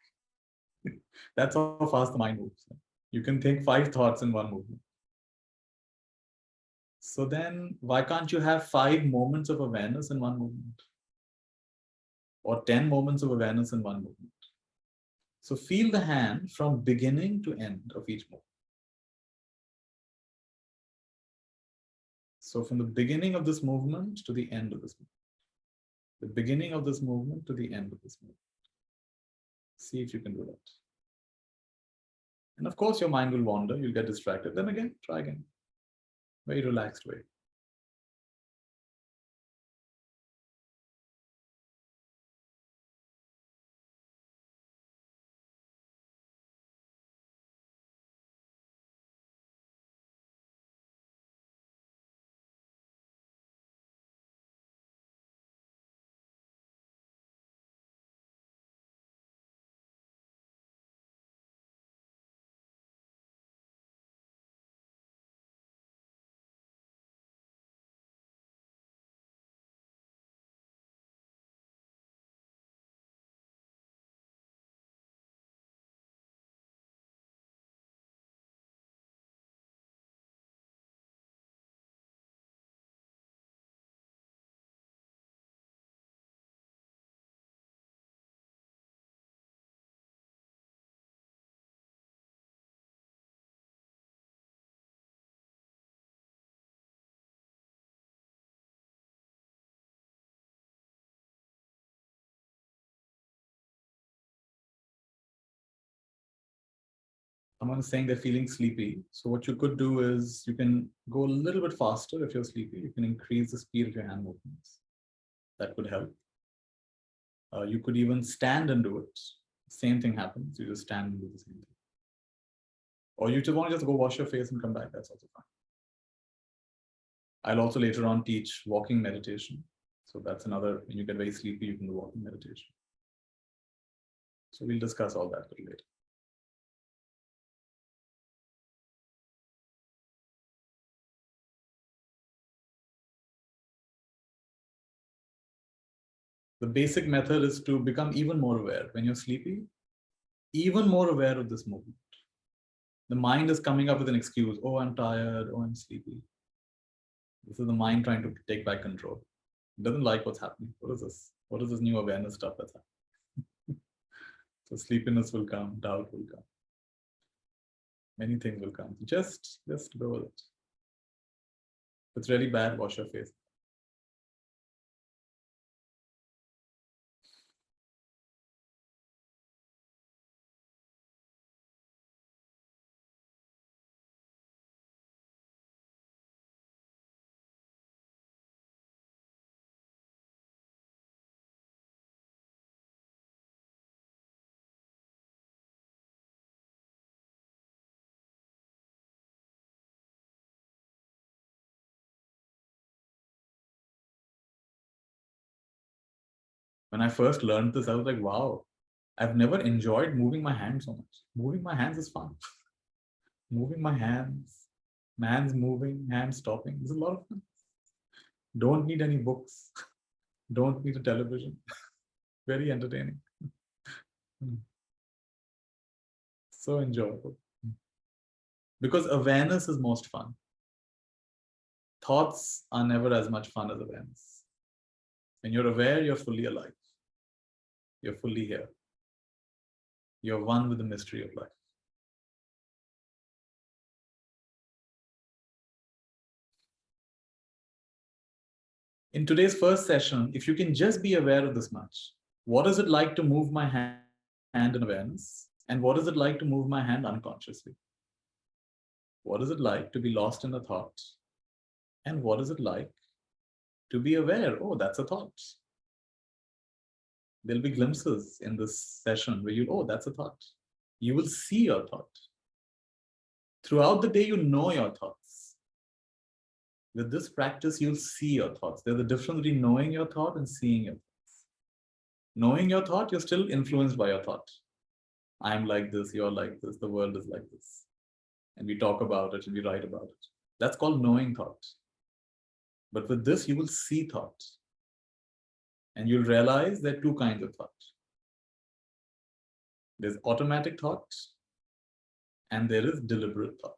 That's how fast the mind moves. You can think 5 thoughts in one movement. So then, why can't you have 5 moments of awareness in one movement? Or 10 moments of awareness in one movement? So feel the hand from beginning to end of each movement. So from the beginning of this movement to the end of this movement. The beginning of this movement to the end of this movement. See if you can do that. And of course, your mind will wander. You'll get distracted. Then again, try again. Very relaxed way. Someone is saying they're feeling sleepy. So what you could do is you can go a little bit faster if you're sleepy. You can increase the speed of your hand movements. That could help. You could even stand and do it. Same thing happens. You just stand and do the same thing. Or you just want to just go wash your face and come back. That's also fine. I'll also later on teach walking meditation. So that's another, when you get very sleepy, you can do walking meditation. So we'll discuss all that a little later. The basic method is to become even more aware. When you're sleepy, even more aware of this movement. The mind is coming up with an excuse. Oh, I'm tired. Oh, I'm sleepy. This is the mind trying to take back control. It doesn't like what's happening. What is this? What is this new awareness stuff that's happening? So sleepiness will come, doubt will come. Many things will come. Just go with it. If it's really bad, wash your face. When I first learned this, I was like, wow, I've never enjoyed moving my hands so much. Moving my hands is fun. Moving my hands moving, hands stopping. There's a lot of fun. Don't need any books. Don't need a television. Very entertaining. So enjoyable. Because awareness is most fun. Thoughts are never as much fun as awareness. When you're aware, you're fully alive. You're fully here. You're one with the mystery of life. In today's first session, if you can just be aware of this much, what is it like to move my hand in awareness? And what is it like to move my hand unconsciously? What is it like to be lost in a thought? And what is it like to be aware? Oh, that's a thought. There'll be glimpses in this session where oh, that's a thought. You will see your thought. Throughout the day, you know your thoughts. With this practice, you'll see your thoughts. There's a difference between knowing your thought and seeing your thoughts. Knowing your thought, you're still influenced by your thought. I'm like this, you're like this, the world is like this. And we talk about it and we write about it. That's called knowing thought. But with this, you will see thought. And you'll realize there are two kinds of thought. There's automatic thought, and there is deliberate thought.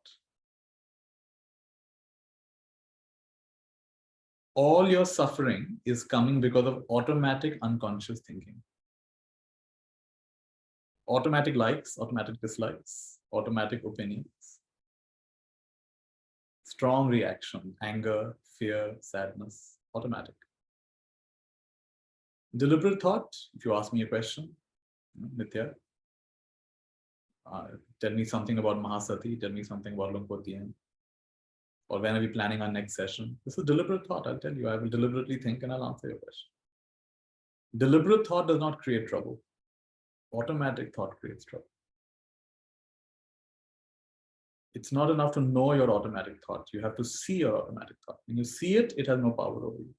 All your suffering is coming because of automatic unconscious thinking. Automatic likes, automatic dislikes, automatic opinions. Strong reaction, anger, fear, sadness, automatic. Deliberate thought, if you ask me a question, Nithya, tell me something about Mahasati, tell me something about Lumpotien, or when are we planning our next session? This is deliberate thought, I'll tell you. I will deliberately think and I'll answer your question. Deliberate thought does not create trouble. Automatic thought creates trouble. It's not enough to know your automatic thought. You have to see your automatic thought. When you see it, it has no power over you.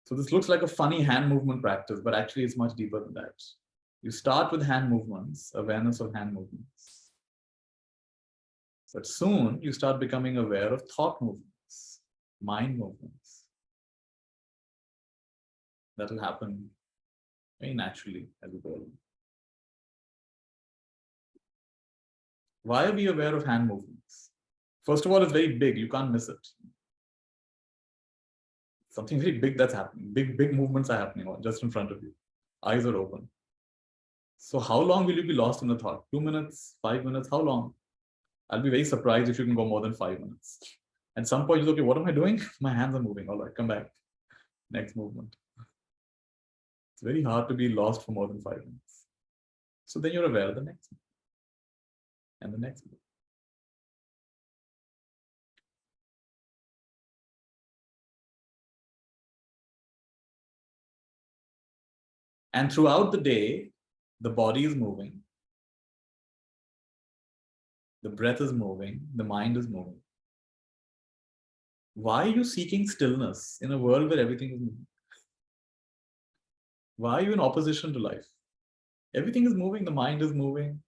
So this looks like a funny hand movement practice, but actually it's much deeper than that. You start with hand movements, awareness of hand movements. But soon you start becoming aware of thought movements, mind movements. That will happen very naturally as we go along. Why are we aware of hand movements? First of all, it's very big. You can't miss it. Something very big that's happening. Big movements are happening just in front of you. Eyes are open. So how long will you be lost in the thought? 2 minutes, 5 minutes, how long? I'll be very surprised if you can go more than 5 minutes. At some point, you're okay, what am I doing? My hands are moving. All right, come back. Next movement. It's very hard to be lost for more than 5 minutes. So then you're aware of the next one. and the next breath. And throughout the day, the body is moving, the breath is moving, the mind is moving. Why are you seeking stillness in a world where everything is moving? Why are you in opposition to life? Everything is moving, the mind is moving,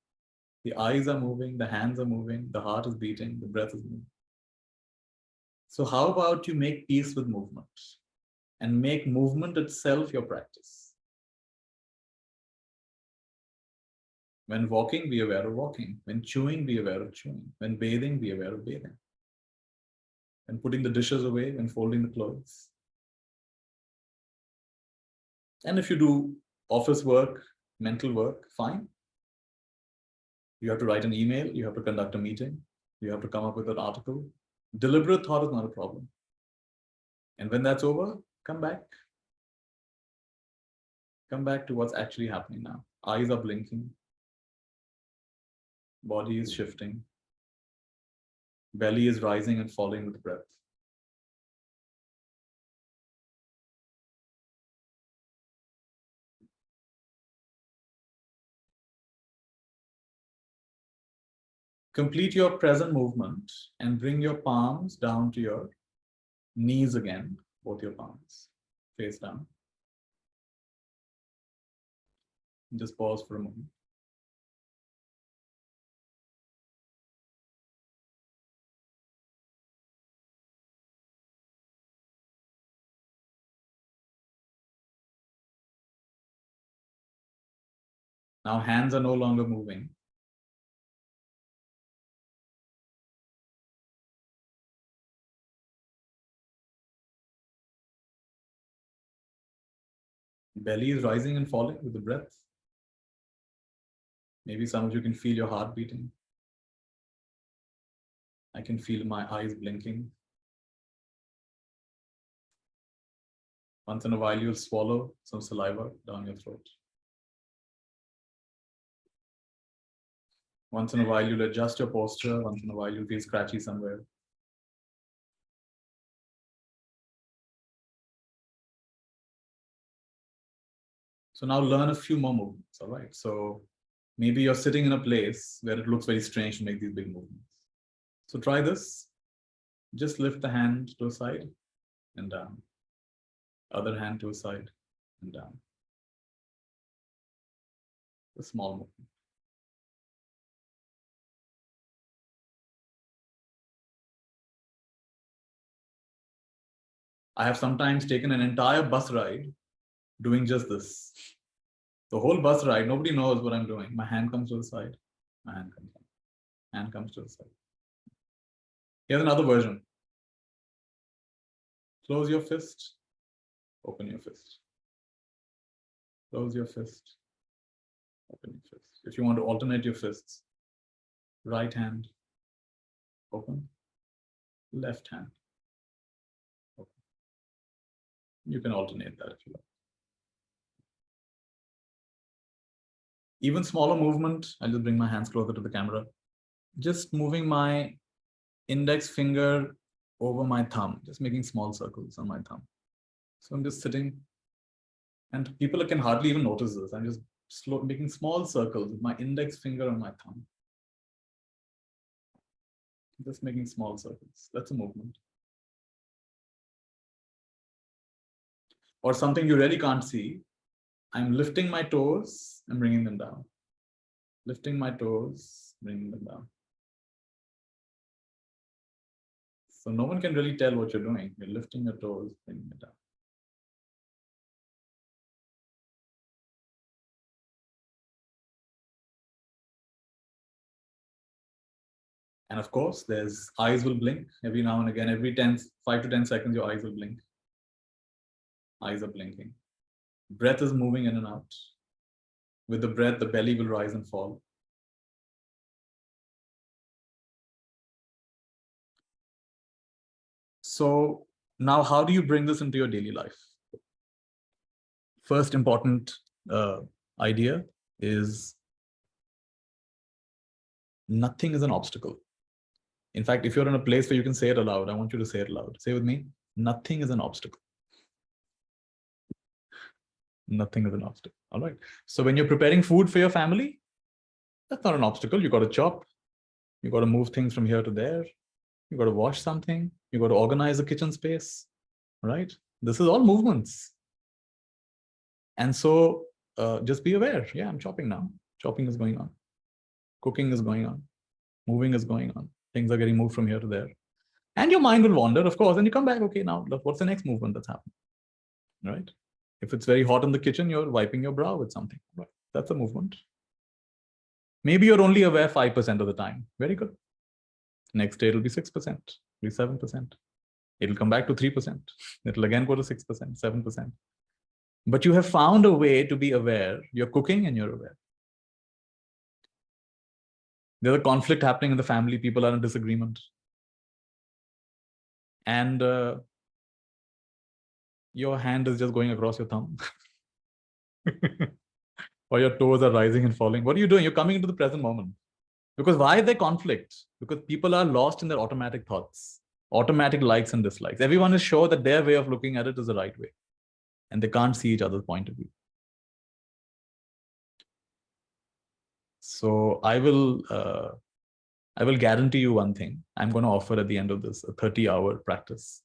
the eyes are moving, the hands are moving, the heart is beating, the breath is moving. So how about you make peace with movement and make movement itself your practice? When walking, be aware of walking. When chewing, be aware of chewing. When bathing, be aware of bathing. When putting the dishes away, when folding the clothes. And if you do office work, mental work, fine. You have to write an email, you have to conduct a meeting, you have to come up with an article. Deliberate thought is not a problem. And when that's over, come back. Come back to what's actually happening now. Eyes are blinking. Body is shifting. Belly is rising and falling with breath. Complete your present movement and bring your palms down to your knees again, both your palms, face down. Just pause for a moment. Now hands are no longer moving. Belly is rising and falling with the breath. Maybe some of you can feel your heart beating. I can feel my eyes blinking. Once in a while, you'll swallow some saliva down your throat. Once in a while, you'll adjust your posture. Once in a while, you'll feel scratchy somewhere. So now learn a few more movements, all right? So maybe you're sitting in a place where it looks very strange to make these big movements. So try this. Just lift the hand to a side and down. Other hand to a side and down. A small movement. I have sometimes taken an entire bus ride doing just this. The whole bus ride, nobody knows what I'm doing. My hand comes to the side, my hand comes down. Hand comes to the side. Here's another version. Close your fist, open your fist. Close your fist, open your fist. If you want to alternate your fists, right hand, open, left hand, open. You can alternate that if you like. Even smaller movement, I'll just bring my hands closer to the camera. Just moving my index finger over my thumb, just making small circles on my thumb. So I'm just sitting, and people can hardly even notice this. I'm just making small circles with my index finger on my thumb. Just making small circles. That's a movement. Or something you really can't see. I'm lifting my toes and bringing them down. Lifting my toes, bringing them down. So no one can really tell what you're doing. You're lifting your toes, bringing it down. And of course, there's eyes will blink every now and again. Every 5 to 10 seconds, your eyes will blink. Eyes are blinking. Breath is moving in and out. With the breath, the belly will rise and fall. So now, how do you bring this into your daily life? First important idea is Nothing is an obstacle. In fact, if you're in a place where you can say it aloud, I want you to say it aloud. Say with me, nothing is an obstacle. Nothing is an obstacle. All right. So when you're preparing food for your family, that's not an obstacle. You got to chop. You got to move things from here to there. You got to wash something. You got to organize the kitchen space, right? This is all movements. And so just be aware. Yeah, I'm chopping now. Chopping is going on. Cooking is going on. Moving is going on. Things are getting moved from here to there. And your mind will wander, of course, and you come back, okay, now what's the next movement that's happening, right? If it's very hot in the kitchen, you're wiping your brow with something, right? That's a movement. Maybe you're only aware 5% of the time. Very good. Next day, it'll be 6%, it'll be 7%. It'll come back to 3%. It'll again go to 6%, 7%. But you have found a way to be aware. You're cooking and you're aware. There's a conflict happening in the family. People are in disagreement. And your hand is just going across your thumb. Or your toes are rising and falling. What are you doing? You're coming into the present moment. Because why is there conflict? Because people are lost in their automatic thoughts, automatic likes and dislikes. Everyone is sure that their way of looking at it is the right way. And they can't see each other's point of view. So I will guarantee you one thing. I'm going to offer at the end of this a 30-hour practice.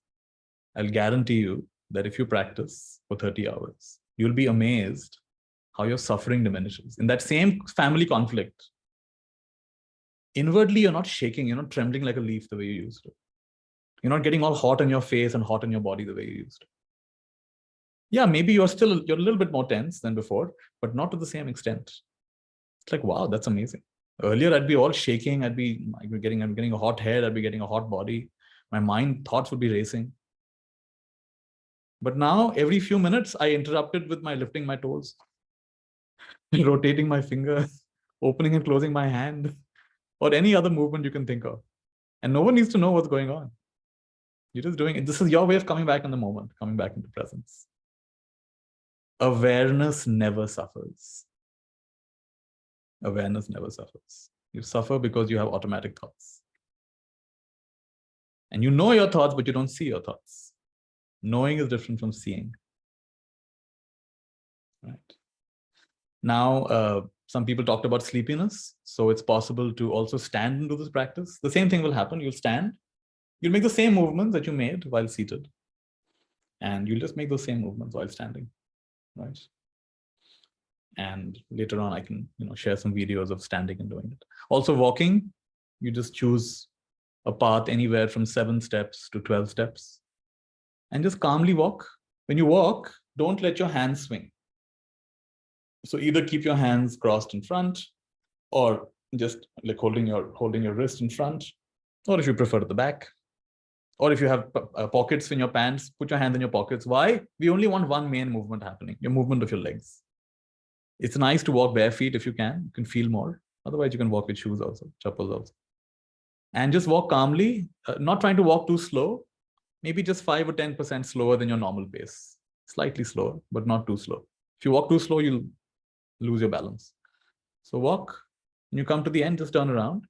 I'll guarantee you that if you practice for 30 hours, you'll be amazed how your suffering diminishes. In that same family conflict, inwardly, you're not shaking, you're not trembling like a leaf the way you used to. You're not getting all hot on your face and hot on your body the way you used to. Yeah, maybe you're a little bit more tense than before, but not to the same extent. It's like, wow, that's amazing. Earlier, I'd be all shaking. I'd be getting a hot head. I'd be getting a hot body. My thoughts would be racing. But now, every few minutes, I interrupted with my lifting my toes, rotating my fingers, opening and closing my hand, or any other movement you can think of. And no one needs to know what's going on. You're just doing it. This is your way of coming back in the moment, coming back into presence. Awareness never suffers. Awareness never suffers. You suffer because you have automatic thoughts. And you know your thoughts, but you don't see your thoughts. Knowing is different from seeing. Right. Now, some people talked about sleepiness. So it's possible to also stand and do this practice. The same thing will happen. You'll stand. You'll make the same movements that you made while seated. And you'll just make those same movements while standing. Right. And later on, I can share some videos of standing and doing it. Also walking, you just choose a path anywhere from 7 steps to 12 steps. And just calmly walk. When you walk, don't let your hands swing. So either keep your hands crossed in front, or just like holding your wrist in front, or if you prefer at the back, or if you have pockets in your pants, put your hands in your pockets. Why? We only want one main movement happening, your movement of your legs. It's nice to walk bare feet if you can. You can feel more. Otherwise, you can walk with shoes also, chappals also. And just walk calmly, not trying to walk too slow. Maybe just 5 or 10% slower than your normal pace. Slightly slower, but not too slow. If you walk too slow, you'll lose your balance. So walk. When you come to the end, just turn around.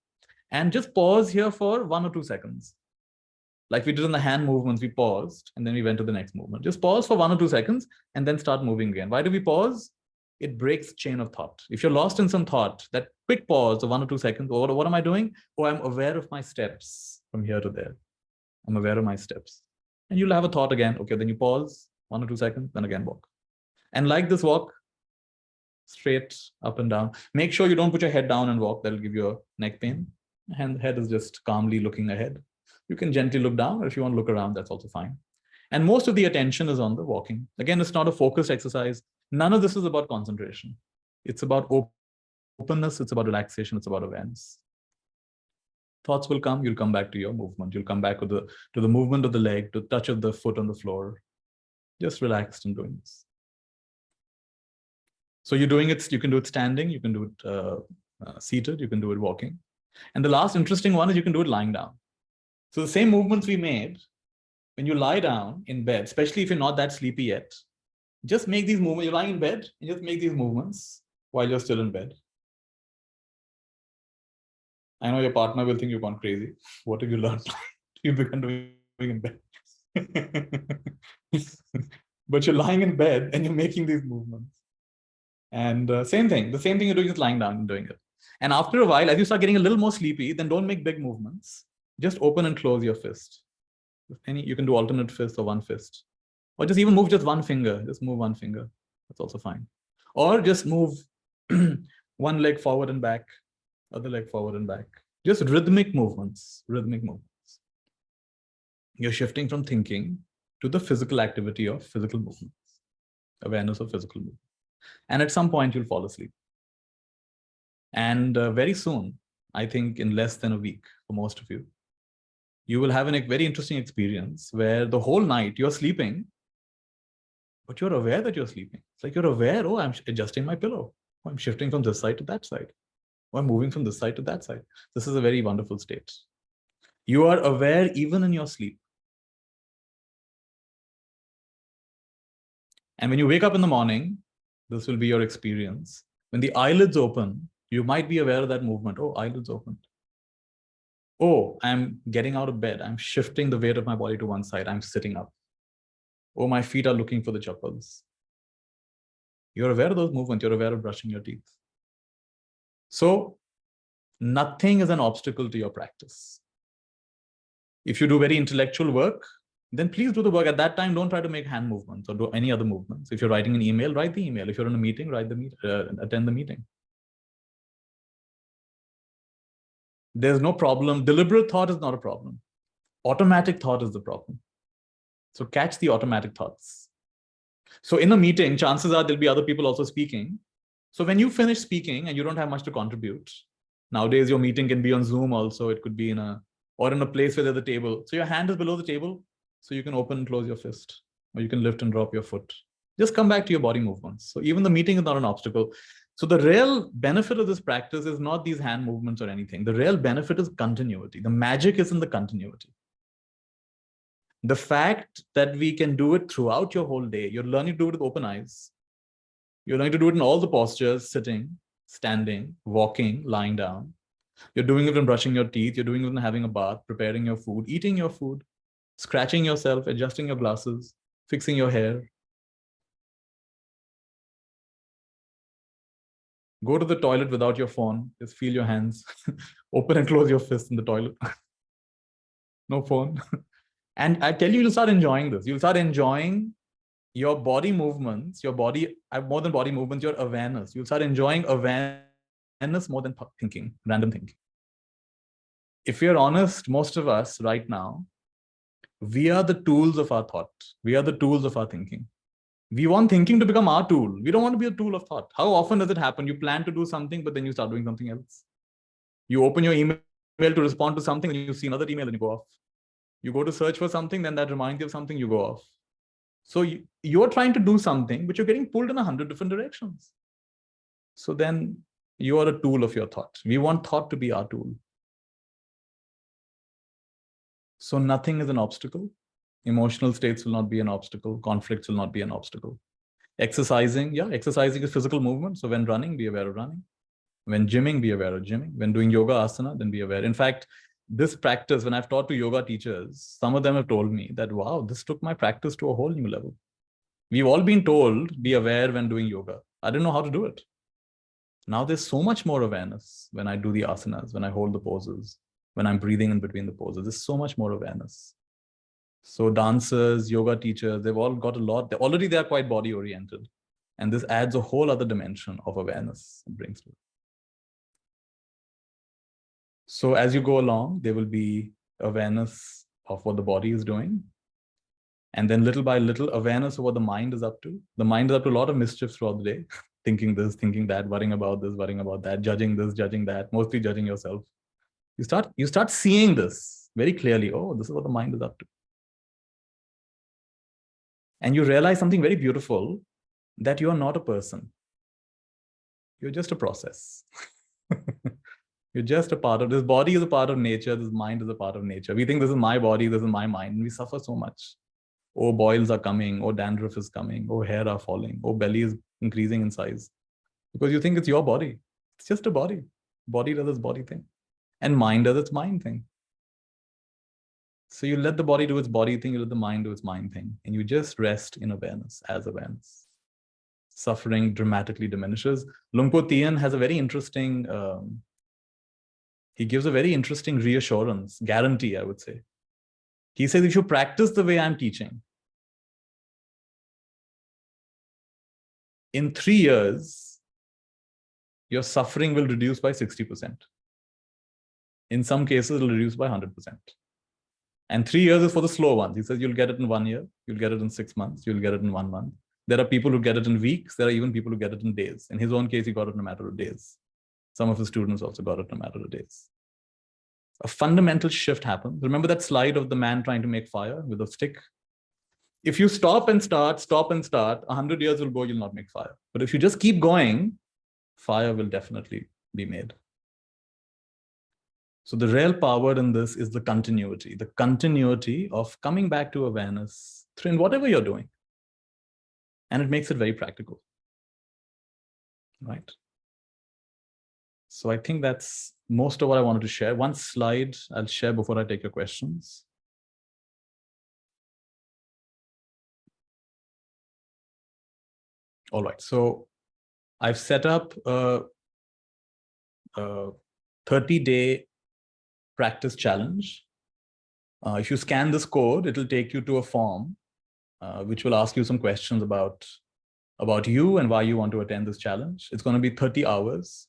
And just pause here for 1 or 2 seconds. Like we did in the hand movements, we paused, and then we went to the next movement. Just pause for 1 or 2 seconds, and then start moving again. Why do we pause? It breaks chain of thought. If you're lost in some thought, that quick pause of 1 or 2 seconds, what am I doing? Oh, I'm aware of my steps from here to there. I'm aware of my steps. And you'll have a thought again. Okay, then you pause 1 or 2 seconds, then again walk. And like this walk, straight up and down. Make sure you don't put your head down and walk. That'll give you a neck pain. And the head is just calmly looking ahead. You can gently look down, or if you want to look around, that's also fine. And most of the attention is on the walking. Again, it's not a focused exercise. None of this is about concentration. It's about openness. It's about relaxation. It's about awareness. Thoughts will come. You'll come back to your movement. You'll come back to the movement of the leg, to touch of the foot on the floor. Just relaxed and doing this. So you're doing it. You can do it standing. You can do it seated. You can do it walking. And the last interesting one is you can do it lying down. So the same movements we made, when you lie down in bed, especially if you're not that sleepy yet, just make these movements. You're lying in bed and just make these movements while you're still in bed. I know your partner will think you've gone crazy. What have you learned? You began doing in bed. But you're lying in bed and you're making these movements. And same thing. The same thing you're doing is lying down and doing it. And after a while, as you start getting a little more sleepy, then don't make big movements. Just open and close your fist. You can do alternate fists or one fist. Or just even move just one finger. Just move one finger. That's also fine. Or just move one leg forward and back, other leg forward and back. Just rhythmic movements. Rhythmic movements. You're shifting from thinking to the physical activity of physical movements. Awareness of physical movement. And at some point, you'll fall asleep. And very soon, I think in less than a week for most of you, you will have a very interesting experience where the whole night you're sleeping, but you're aware that you're sleeping. It's like you're aware, oh, I'm adjusting my pillow. Oh, I'm shifting from this side to that side. Oh, I'm moving from this side to that side. This is a very wonderful state. You are aware even in your sleep. And when you wake up in the morning, this will be your experience. When the eyelids open, you might be aware of that movement. Oh, eyelids opened. Oh, I'm getting out of bed. I'm shifting the weight of my body to one side. I'm sitting up. Oh, my feet are looking for the chappals. You're aware of those movements. You're aware of brushing your teeth. So nothing is an obstacle to your practice. If you do very intellectual work, then please do the work. At that time, don't try to make hand movements or do any other movements. If you're writing an email, write the email. If you're in a meeting, attend the meeting. There's no problem. Deliberate thought is not a problem. Automatic thought is the problem. So catch the automatic thoughts. So in a meeting, chances are there'll be other people also speaking. So when you finish speaking and you don't have much to contribute, nowadays your meeting can be on Zoom also. It could be in a place where there's a table. So your hand is below the table, so you can open and close your fist, or you can lift and drop your foot. Just come back to your body movements. So even the meeting is not an obstacle. So the real benefit of this practice is not these hand movements or anything. The real benefit is continuity. The magic is in the continuity. The fact that we can do it throughout your whole day, you're learning to do it with open eyes. You're learning to do it in all the postures, sitting, standing, walking, lying down. You're doing it when brushing your teeth. You're doing it when having a bath, preparing your food, eating your food, scratching yourself, adjusting your glasses, fixing your hair. Go to the toilet without your phone. Just feel your hands. Open and close your fists in the toilet. No phone. And I tell you, you'll start enjoying this. You'll start enjoying your body movements, more than body movements, your awareness. You'll start enjoying awareness more than thinking, random thinking. If you're honest, most of us right now, we are the tools of our thought. We are the tools of our thinking. We want thinking to become our tool. We don't want to be a tool of thought. How often does it happen? You plan to do something, but then you start doing something else. You open your email to respond to something, and you see another email and you go off. You go to search for something, then that reminds you of something, you go off. So you're trying to do something, but you're getting pulled in 100 different directions. So then you are a tool of your thought. We want thought to be our tool. So nothing is an obstacle. Emotional states will not be an obstacle. Conflicts will not be an obstacle. Exercising is physical movement. So when running, be aware of running. When gymming, be aware of gymming. When doing yoga asana, then be aware. In fact, this practice, when I've taught to yoga teachers, some of them have told me that, wow, this took my practice to a whole new level. We've all been told, be aware when doing yoga. I didn't know how to do it. Now there's so much more awareness when I do the asanas, when I hold the poses, when I'm breathing in between the poses. There's so much more awareness. So dancers, yoga teachers, they've all got a lot. Already they're quite body oriented. And this adds a whole other dimension of awareness it brings to it. So as you go along, there will be awareness of what the body is doing. And then little by little, awareness of what the mind is up to. The mind is up to a lot of mischief throughout the day. Thinking this, thinking that, worrying about this, worrying about that, judging this, judging that, mostly judging yourself. You start seeing this very clearly. Oh, this is what the mind is up to. And you realize something very beautiful, that you are not a person. You're just a process. You're just a part of this. Body is a part of nature. This mind is a part of nature. We think this is my body, this is my mind, and we suffer so much. Oh, boils are coming. Oh, dandruff is coming. Oh, hair are falling. Oh, belly is increasing in size. Because you think it's your body. It's just a body. Body does its body thing. and mind does its mind thing. So you let the body do its body thing, you let the mind do its mind thing, and you just rest in awareness as awareness. Suffering dramatically diminishes. Luang Por Tien has a very interesting, he gives a very interesting reassurance, guarantee, I would say. He says, if you practice the way I'm teaching, in 3 years, your suffering will reduce by 60%. In some cases, it'll reduce by 100%. And 3 years is for the slow ones. He says, you'll get it in 1 year, you'll get it in 6 months, you'll get it in 1 month. There are people who get it in weeks. There are even people who get it in days. In his own case, he got it in a matter of days. Some of his students also got it in a matter of days. A fundamental shift happens. Remember that slide of the man trying to make fire with a stick? If you stop and start, 100 years will go, you'll not make fire. But if you just keep going, fire will definitely be made. So the real power in this is the continuity of coming back to awareness in whatever you're doing. And it makes it very practical, right? So I think that's most of what I wanted to share. One slide I'll share before I take your questions. All right, so I've set up a 30-day practice challenge. If you scan this code, it'll take you to a form which will ask you some questions about you and why you want to attend this challenge. It's going to be 30 hours.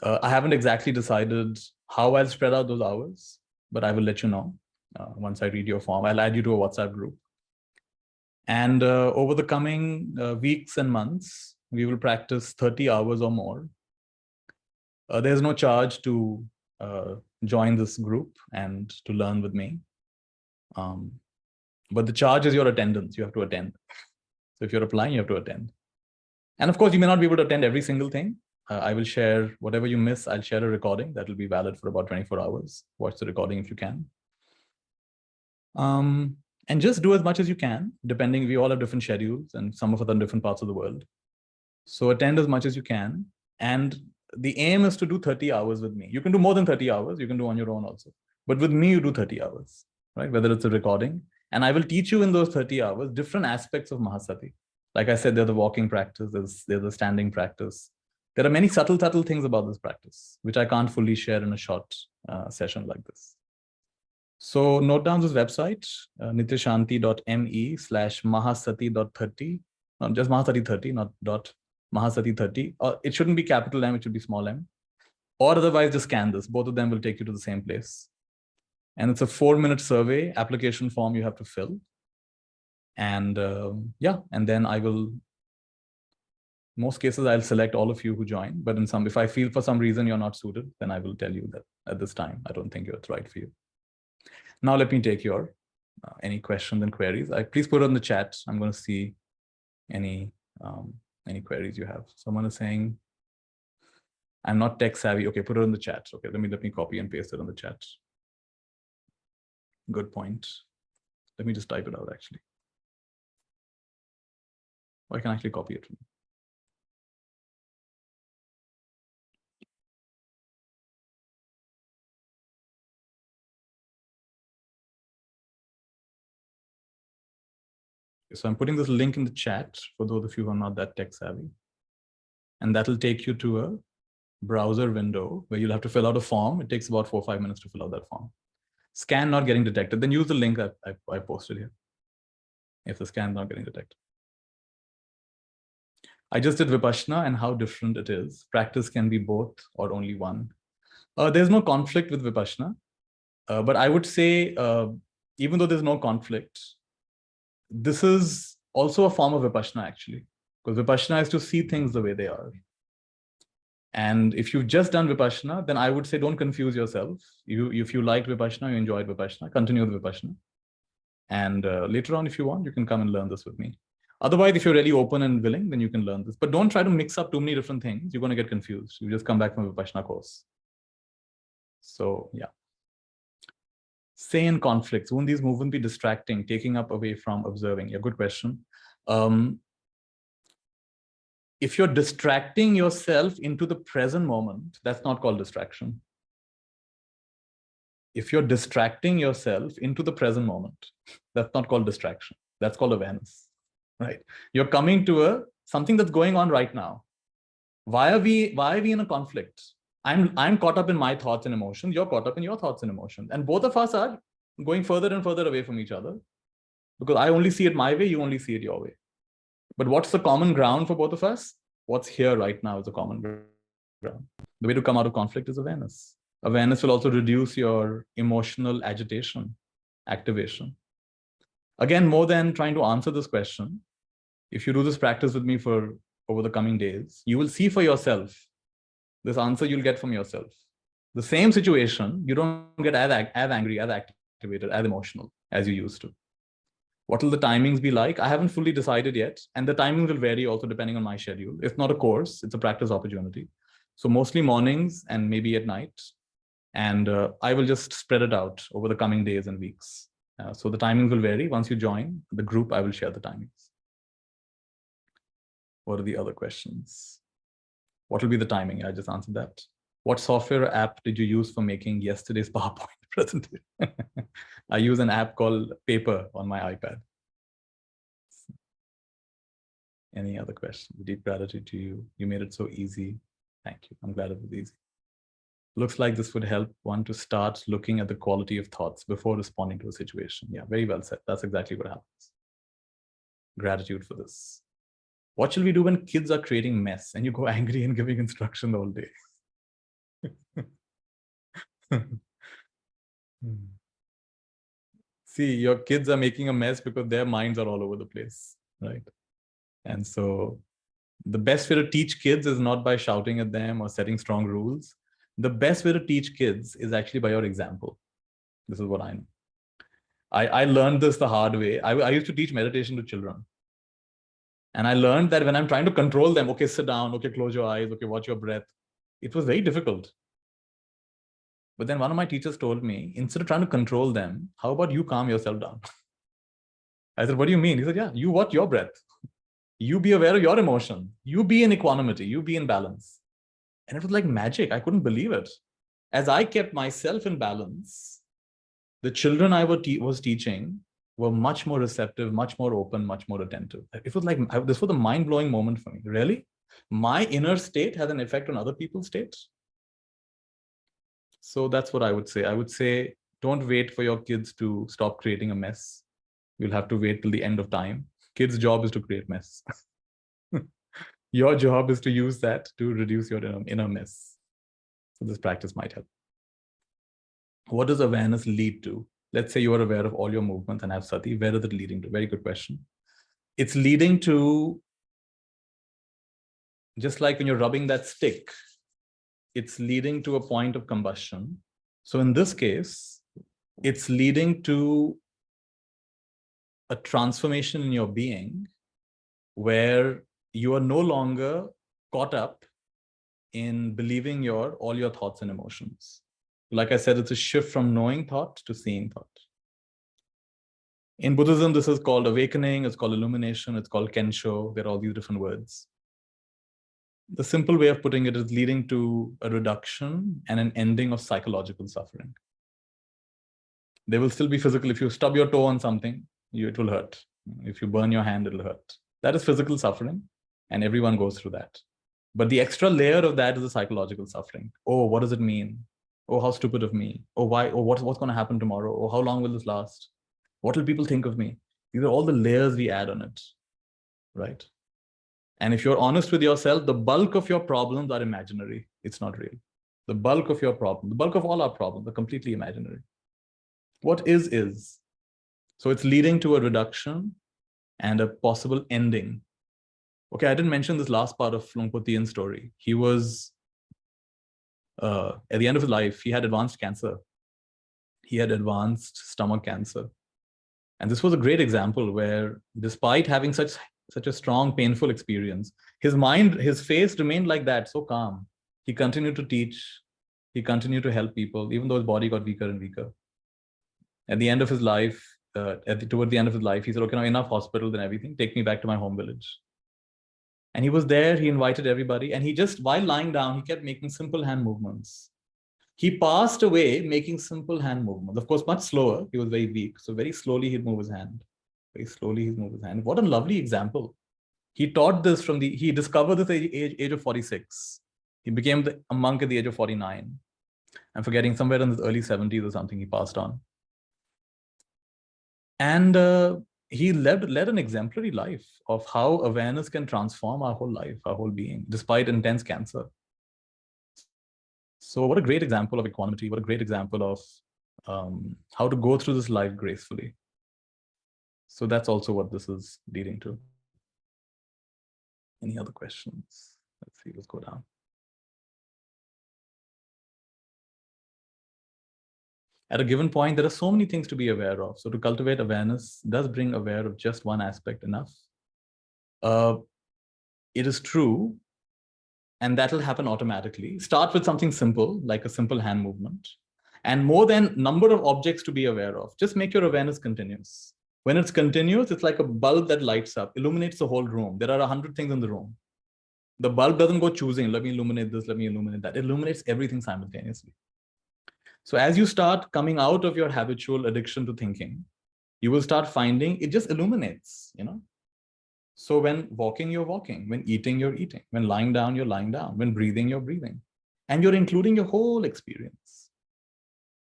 I haven't exactly decided how I'll spread out those hours, but I will let you know once I read your form. I'll add you to a WhatsApp group. And over the coming weeks and months, we will practice 30 hours or more. There's no charge to join this group and to learn with me. But the charge is your attendance. You have to attend. So if you're applying, you have to attend. And of course, you may not be able to attend every single thing. I will share whatever you miss. I'll share a recording that will be valid for about 24 hours. Watch the recording if you can. And just do as much as you can, depending, we all have different schedules and some of us are in different parts of the world. So attend as much as you can. And the aim is to do 30 hours with me. You can do more than 30 hours. You can do on your own also. But with me, you do 30 hours, right? Whether it's a recording. And I will teach you in those 30 hours different aspects of Mahasati. Like I said, there's the walking practice, there's the standing practice. There are many subtle things about this practice, which I can't fully share in a short session like this. So note down this website, nityashanti.me/mahasati.30. Not just Mahasati30, not .mahasati30. It shouldn't be capital M, it should be small m. Or otherwise, just scan this. Both of them will take you to the same place. And it's a 4-minute survey application form you have to fill. And yeah, and then I will, most cases, I'll select all of you who join. But in some, if I feel for some reason you're not suited, then I will tell you that at this time, I don't think it's right for you. Now, let me take your any questions and queries. Please put it in the chat. I'm going to see any queries you have. Someone is saying, I'm not tech savvy. Okay, put it in the chat. Okay, let me copy and paste it in the chat. Good point. Let me just type it out, actually. Or I can actually copy it. So I'm putting this link in the chat for those of you who are not that tech savvy. And that'll take you to a browser window where you'll have to fill out a form. It takes about 4 or 5 minutes to fill out that form. Scan not getting detected. Then use the link that I posted here. If the scan not getting detected. I just did Vipassana and how different it is. Practice can be both or only one. There's no conflict with Vipassana. But I would say, even though there's no conflict, this is also a form of Vipassana, actually. Because Vipassana is to see things the way they are. And if you've just done Vipassana, then I would say don't confuse yourself. If you liked Vipassana, you enjoyed Vipassana, continue with Vipassana. And later on, if you want, you can come and learn this with me. Otherwise, if you're really open and willing, then you can learn this. But don't try to mix up too many different things. You're going to get confused. You just come back from a Vipassana course. So, yeah. Sane conflicts. Won't these movements be distracting, taking up away from observing? Yeah, good question. If you're distracting yourself into the present moment, that's not called distraction. if you're distracting yourself into the present moment, that's not called distraction. That's called awareness, right? You're coming to something that's going on right now. Why are we in a conflict? I'm caught up in my thoughts and emotions. You're caught up in your thoughts and emotions. And both of us are going further and further away from each other because I only see it my way, you only see it your way. But what's the common ground for both of us? What's here right now is a common ground. The way to come out of conflict is awareness. Awareness will also reduce your emotional agitation, activation. Again, more than trying to answer this question, if you do this practice with me for over the coming days, you will see for yourself this answer you'll get from yourself. The same situation, you don't get as angry, as activated, as emotional as you used to. What will the timings be like? I haven't fully decided yet. And the timings will vary also depending on my schedule. It's not a course, it's a practice opportunity. So mostly mornings and maybe at night. And I will just spread it out over the coming days and weeks. So the timings will vary. Once you join the group, I will share the timings. What are the other questions? What will be the timing? I just answered that. What software or app did you use for making yesterday's PowerPoint presentation? I use an app called Paper on my iPad. Any other questions? Deep gratitude to you. You made it so easy. Thank you. I'm glad it was easy. Looks like this would help one to start looking at the quality of thoughts before responding to a situation. Yeah, very well said. That's exactly what happens. Gratitude for this. What shall we do when kids are creating mess and you go angry and giving instruction all day? See, your kids are making a mess because their minds are all over the place, right? And so the best way to teach kids is not by shouting at them or setting strong rules. The best way to teach kids is actually by your example. This is what I know. I learned this the hard way. I used to teach meditation to children. And I learned that when I'm trying to control them, okay, sit down, okay, close your eyes, okay, watch your breath. It was very difficult. But then one of my teachers told me, instead of trying to control them, how about you calm yourself down? I said, what do you mean? He said, yeah, you watch your breath. You be aware of your emotion. You be in equanimity. You be in balance. And it was like magic. I couldn't believe it. As I kept myself in balance, the children I was teaching were much more receptive, much more open, much more attentive. It was like, this was a mind-blowing moment for me. Really? My inner state has an effect on other people's states? So that's what I would say. I would say, don't wait for your kids to stop creating a mess. You'll have to wait till the end of time. Kids' job is to create mess. Your job is to use that to reduce your inner mess. So this practice might help. What does awareness lead to? Let's say you are aware of all your movements and have sati. Where is it leading to? Very good question. It's leading to, just like when you're rubbing that stick, it's leading to a point of combustion. So in this case, it's leading to a transformation in your being where you are no longer caught up in believing all your thoughts and emotions. Like I said, it's a shift from knowing thought to seeing thought. In Buddhism, this is called awakening, it's called illumination, it's called kensho. There are all these different words. The simple way of putting it is leading to a reduction and an ending of psychological suffering. There will still be physical. If you stub your toe on something, it will hurt. If you burn your hand, it'll hurt. That is physical suffering, and everyone goes through that. But the extra layer of that is the psychological suffering. Oh, what does it mean? Oh, how stupid of me. Oh, why? Oh, what's going to happen tomorrow? Oh, how long will this last? What will people think of me? These are all the layers we add on it, right? And if you're honest with yourself, the bulk of your problems are imaginary. It's not real. The bulk of your problem, the bulk of all our problems are completely imaginary. What is. So it's leading to a reduction and a possible ending. Okay, I didn't mention this last part of Luang Por Thien's story. He was, at the end of his life, he had advanced cancer. He had advanced stomach cancer. And this was a great example where, despite having such a strong, painful experience, his face remained like that, so calm. He continued to teach. He continued to help people, even though his body got weaker and weaker. At the end of his life, toward the end of his life, he said, okay, now enough hospitals and everything. Take me back to my home village. And he was there. He invited everybody. And he just, while lying down, he kept making simple hand movements. He passed away making simple hand movements. Of course, much slower. He was very weak. So very slowly he'd move his hand. Very slowly he'd move his hand. What a lovely example. He taught this he discovered this age of 46. He became a monk at the age of 49. I'm forgetting, somewhere in his early 70s or something, he passed on. And he led an exemplary life of how awareness can transform our whole life, our whole being, despite intense cancer. So what a great example of equanimity. What a great example of how to go through this life gracefully. So that's also what this is leading to. Any other questions? Let's see, let's go down. At a given point, there are so many things to be aware of. So to cultivate awareness does bring aware of just one aspect enough. It is true, and that'll happen automatically. Start with something simple, like a simple hand movement, and more than number of objects to be aware of. Just make your awareness continuous. When it's continuous, it's like a bulb that lights up, illuminates the whole room. There are 100 things in the room. The bulb doesn't go choosing, let me illuminate this, let me illuminate that. It illuminates everything simultaneously. So as you start coming out of your habitual addiction to thinking, you will start finding it just illuminates, So when walking, you're walking. When eating, you're eating. When lying down, you're lying down. When breathing, you're breathing. And you're including your whole experience.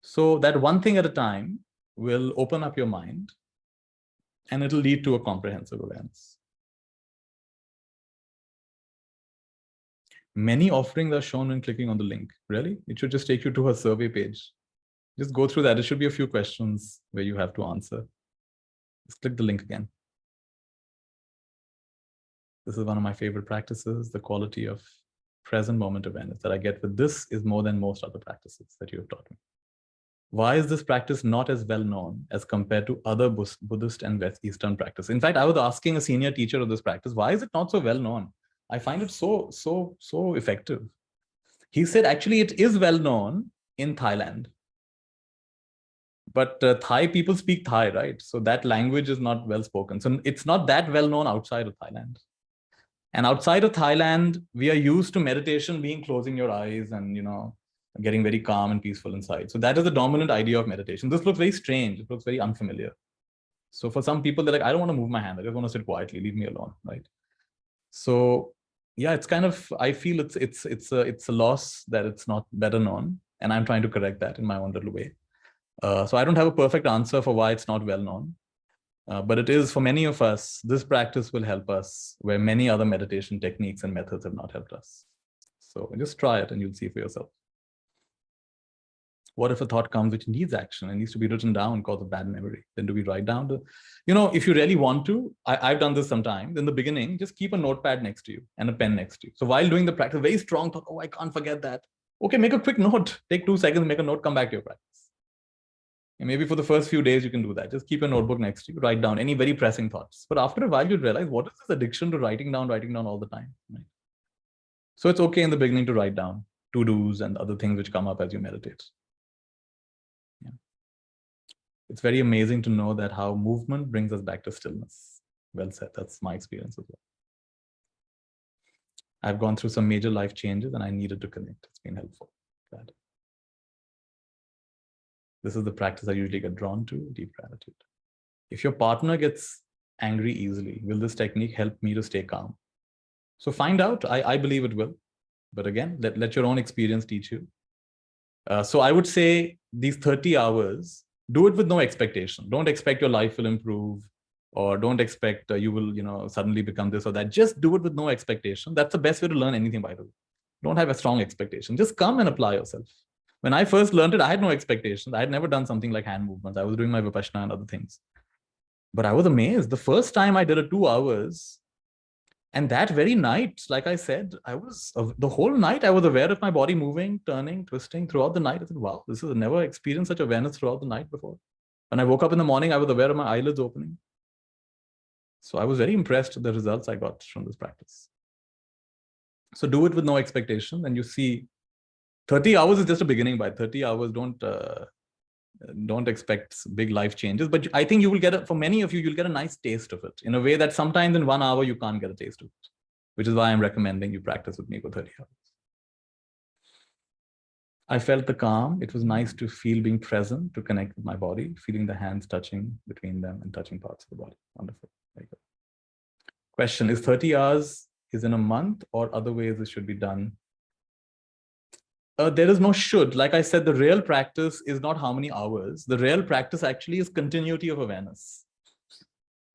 So that one thing at a time will open up your mind, and it'll lead to a comprehensive awareness. Many offerings are shown when clicking on the link. Really? It should just take you to a survey page. Just go through that. There should be a few questions where you have to answer. Just click the link again. This is one of my favorite practices. The quality of present moment awareness that I get with this is more than most other practices that you have taught me. Why is this practice not as well known as compared to other Buddhist and West Eastern practices? In fact, I was asking a senior teacher of this practice, why is it not so well known? I find it so effective. He said, actually, it is well known in Thailand. But Thai people speak Thai, right? So that language is not well spoken. So it's not that well known outside of Thailand. And outside of Thailand, we are used to meditation being closing your eyes and, getting very calm and peaceful inside. So that is the dominant idea of meditation. This looks very strange. It looks very unfamiliar. So for some people, they're like, I don't want to move my hand. I just want to sit quietly. Leave me alone, right? So yeah, it's kind of, I feel it's a loss that it's not better known. And I'm trying to correct that in my own little way. So I don't have a perfect answer for why it's not well known. But it is, for many of us, this practice will help us where many other meditation techniques and methods have not helped us. So just try it and you'll see for yourself. What if a thought comes which needs action and needs to be written down because of bad memory? Then do we write down if you really want to, I've done this sometimes. In the beginning, just keep a notepad next to you and a pen next to you. So while doing the practice, very strong thought, I can't forget that. Okay, make a quick note. Take 2 seconds, make a note, come back to your practice. And maybe for the first few days, you can do that. Just keep a notebook next to you, write down any very pressing thoughts. But after a while, you'll realize, what is this addiction to writing down all the time? Right? So it's okay in the beginning to write down to-dos and other things which come up as you meditate. Yeah. It's very amazing to know that how movement brings us back to stillness. Well said. That's my experience as well. I've gone through some major life changes and I needed to connect. It's been helpful. Glad. This is the practice I usually get drawn to, deep gratitude. If your partner gets angry easily, will this technique help me to stay calm? So find out. I believe it will. But again, let your own experience teach you. So I would say these 30 hours, do it with no expectation. Don't expect your life will improve, or don't expect you will suddenly become this or that. Just do it with no expectation. That's the best way to learn anything, by the way. Don't have a strong expectation. Just come and apply yourself. When I first learned it, I had no expectations. I had never done something like hand movements. I was doing my Vipassana and other things. But I was amazed. The first time I did it 2 hours, and that very night, like I said, the whole night I was aware of my body moving, turning, twisting throughout the night. I said, wow, this is never experienced such awareness throughout the night before. When I woke up in the morning, I was aware of my eyelids opening. So I was very impressed with the results I got from this practice. So do it with no expectation, and you see 30 hours is just a beginning. By 30 hours, don't expect big life changes. But I think you will get, for many of you, you'll get a nice taste of it in a way that sometimes in 1 hour, you can't get a taste of it, which is why I'm recommending you practice with me for 30 hours. I felt the calm. It was nice to feel being present, to connect with my body, feeling the hands touching between them and touching parts of the body. Wonderful. Very good. Question, is 30 hours is in a month or other ways it should be done? There is no should. Like I said, the real practice is not how many hours. The real practice actually is continuity of awareness.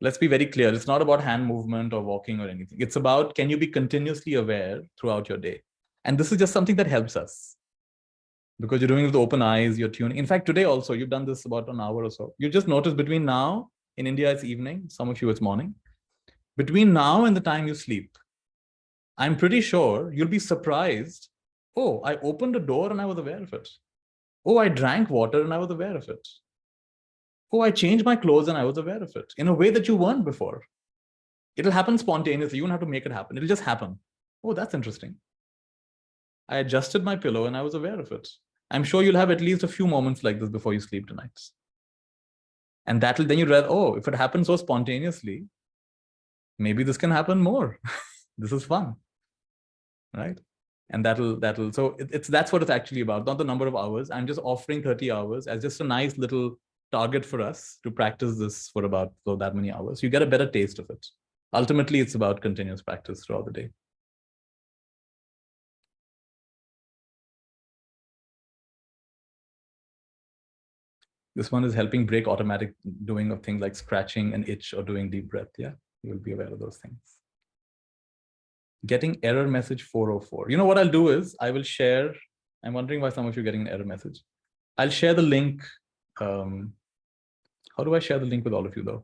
Let's be very clear. It's not about hand movement or walking or anything. It's about, can you be continuously aware throughout your day? And this is just something that helps us because you're doing it with open eyes, you're tuning. In fact, today also, you've done this about an hour or so. You just notice between now, in India, it's evening. Some of you, it's morning. Between now and the time you sleep, I'm pretty sure you'll be surprised. Oh, I opened a door and I was aware of it. Oh, I drank water and I was aware of it. Oh, I changed my clothes and I was aware of it in a way that you weren't before. It'll happen spontaneously. You don't have to make it happen. It'll just happen. Oh, that's interesting. I adjusted my pillow and I was aware of it. I'm sure you'll have at least a few moments like this before you sleep tonight. And that'll then you realize, oh, if it happens so spontaneously, maybe this can happen more. This is fun, right? And so that's what it's actually about, not the number of hours. I'm just offering 30 hours as just a nice little target for us to practice this for about that many hours. You get a better taste of it. Ultimately, it's about continuous practice throughout the day. This one is helping break automatic doing of things like scratching an itch or doing deep breath. Yeah, you will be aware of those things. Getting error message 404. You know what I'll do is I will share. I'm wondering why some of you are getting an error message. I'll share the link. How do I share the link with all of you though?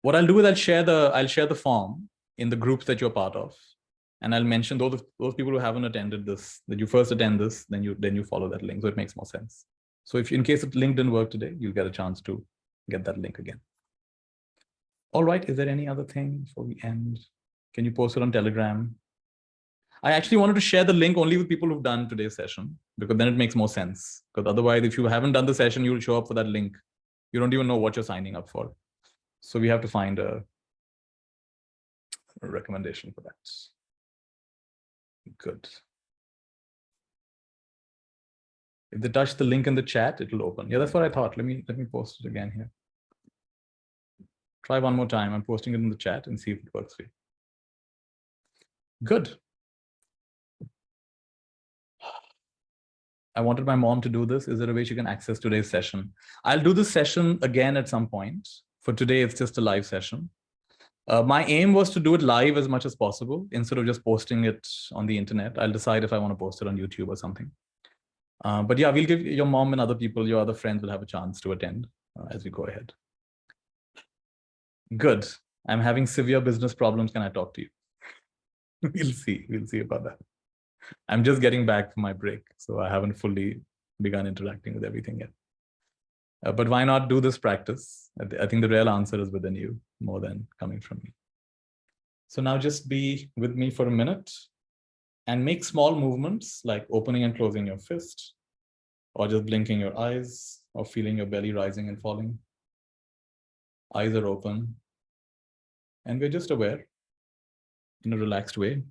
What I'll do is I'll share the form in the groups that you're part of. And I'll mention those people who haven't attended this, that you first attend this, then you follow that link. So it makes more sense. So if in case the link didn't work today, you'll get a chance to get that link again. All right, is there any other thing before we end? Can you post it on Telegram? I actually wanted to share the link only with people who've done today's session, because then it makes more sense. Because otherwise, if you haven't done the session, you'll show up for that link. You don't even know what you're signing up for. So we have to find a recommendation for that. Good. If they touch the link in the chat, it'll open. Yeah, that's what I thought. Let me post it again here. Try one more time. I'm posting it in the chat and see if it works for you. Good. I wanted my mom to do this. Is there a way she can access today's session? I'll do this session again at some point. For today, it's just a live session. My aim was to do it live as much as possible instead of just posting it on the internet. I'll decide if I want to post it on YouTube or something. But yeah, we'll give your mom and other people, your other friends will have a chance to attend as we go ahead. Good. I'm having severe business problems. Can I talk to you? We'll see. We'll see about that. I'm just getting back from my break, so I haven't fully begun interacting with everything yet. But why not do this practice? I think the real answer is within you more than coming from me. So now just be with me for a minute and make small movements like opening and closing your fist, or just blinking your eyes, or feeling your belly rising and falling. Eyes are open, and we're just aware in a relaxed way.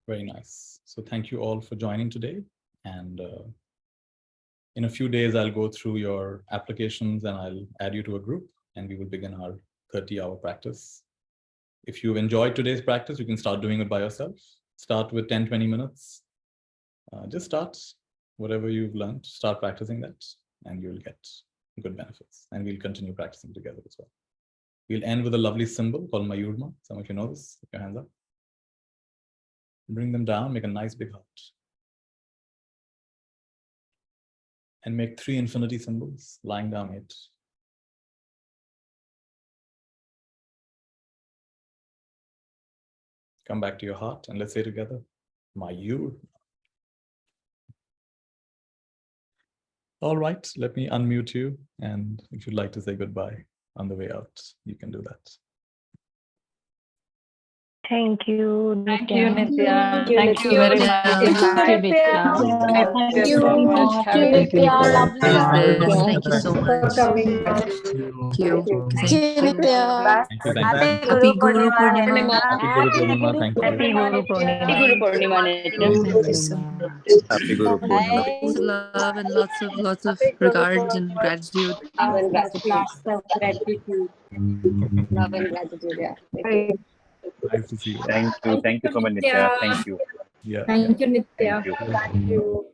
Very nice. So thank you all for joining today. And in a few days, I'll go through your applications and I'll add you to a group and we will begin our 30-hour practice. If you've enjoyed today's practice, you can start doing it by yourself. Start with 10, 20 minutes. Just start whatever you've learned, start practicing that and you'll get good benefits. And we'll continue practicing together as well. We'll end with a lovely symbol called Mayurma. Some of you know this, put your hands up. Bring them down, make a nice big heart. And make 3 infinity symbols lying down it. Come back to your heart and let's say together, Mayur. All right, let me unmute you. And if you'd like to say goodbye on the way out, you can do that. Thank you, Nithya. Thank you, Nithya. Thank you very much. Thank you, Nithya. Thank you so much. Thank you, Nithya. Lovely. Thank you so much. For coming. Thank you. Thank you. Thank you. Nithya. Thank you. Happy Guru Purnima. Happy Guru Purnima. Thank you. Happy Guru Purnima. Happy Guru Purnima, Nithya. Thank you so much. Happy Guru Purnima. Lots of love and lots of regards and gratitude. Love and gratitude. Lots of gratitude. Love and gratitude. Yeah. Nice to see you. Thank you so much, Nithya. Thank you. Yeah. Thank you, Nithya. Thank you.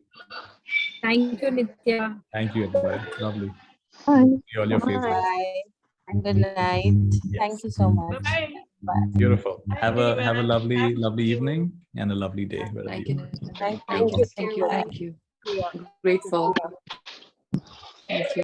Thank you, Nithya. Thank you, everybody. Lovely. Bye. See all your faces. Bye. And good night. Thank you so much. Bye. Beautiful. Have a lovely evening and a lovely day. wherever Thank you you. are. Thank Thank you. you. Thank you. Thank you. Grateful. Thank you.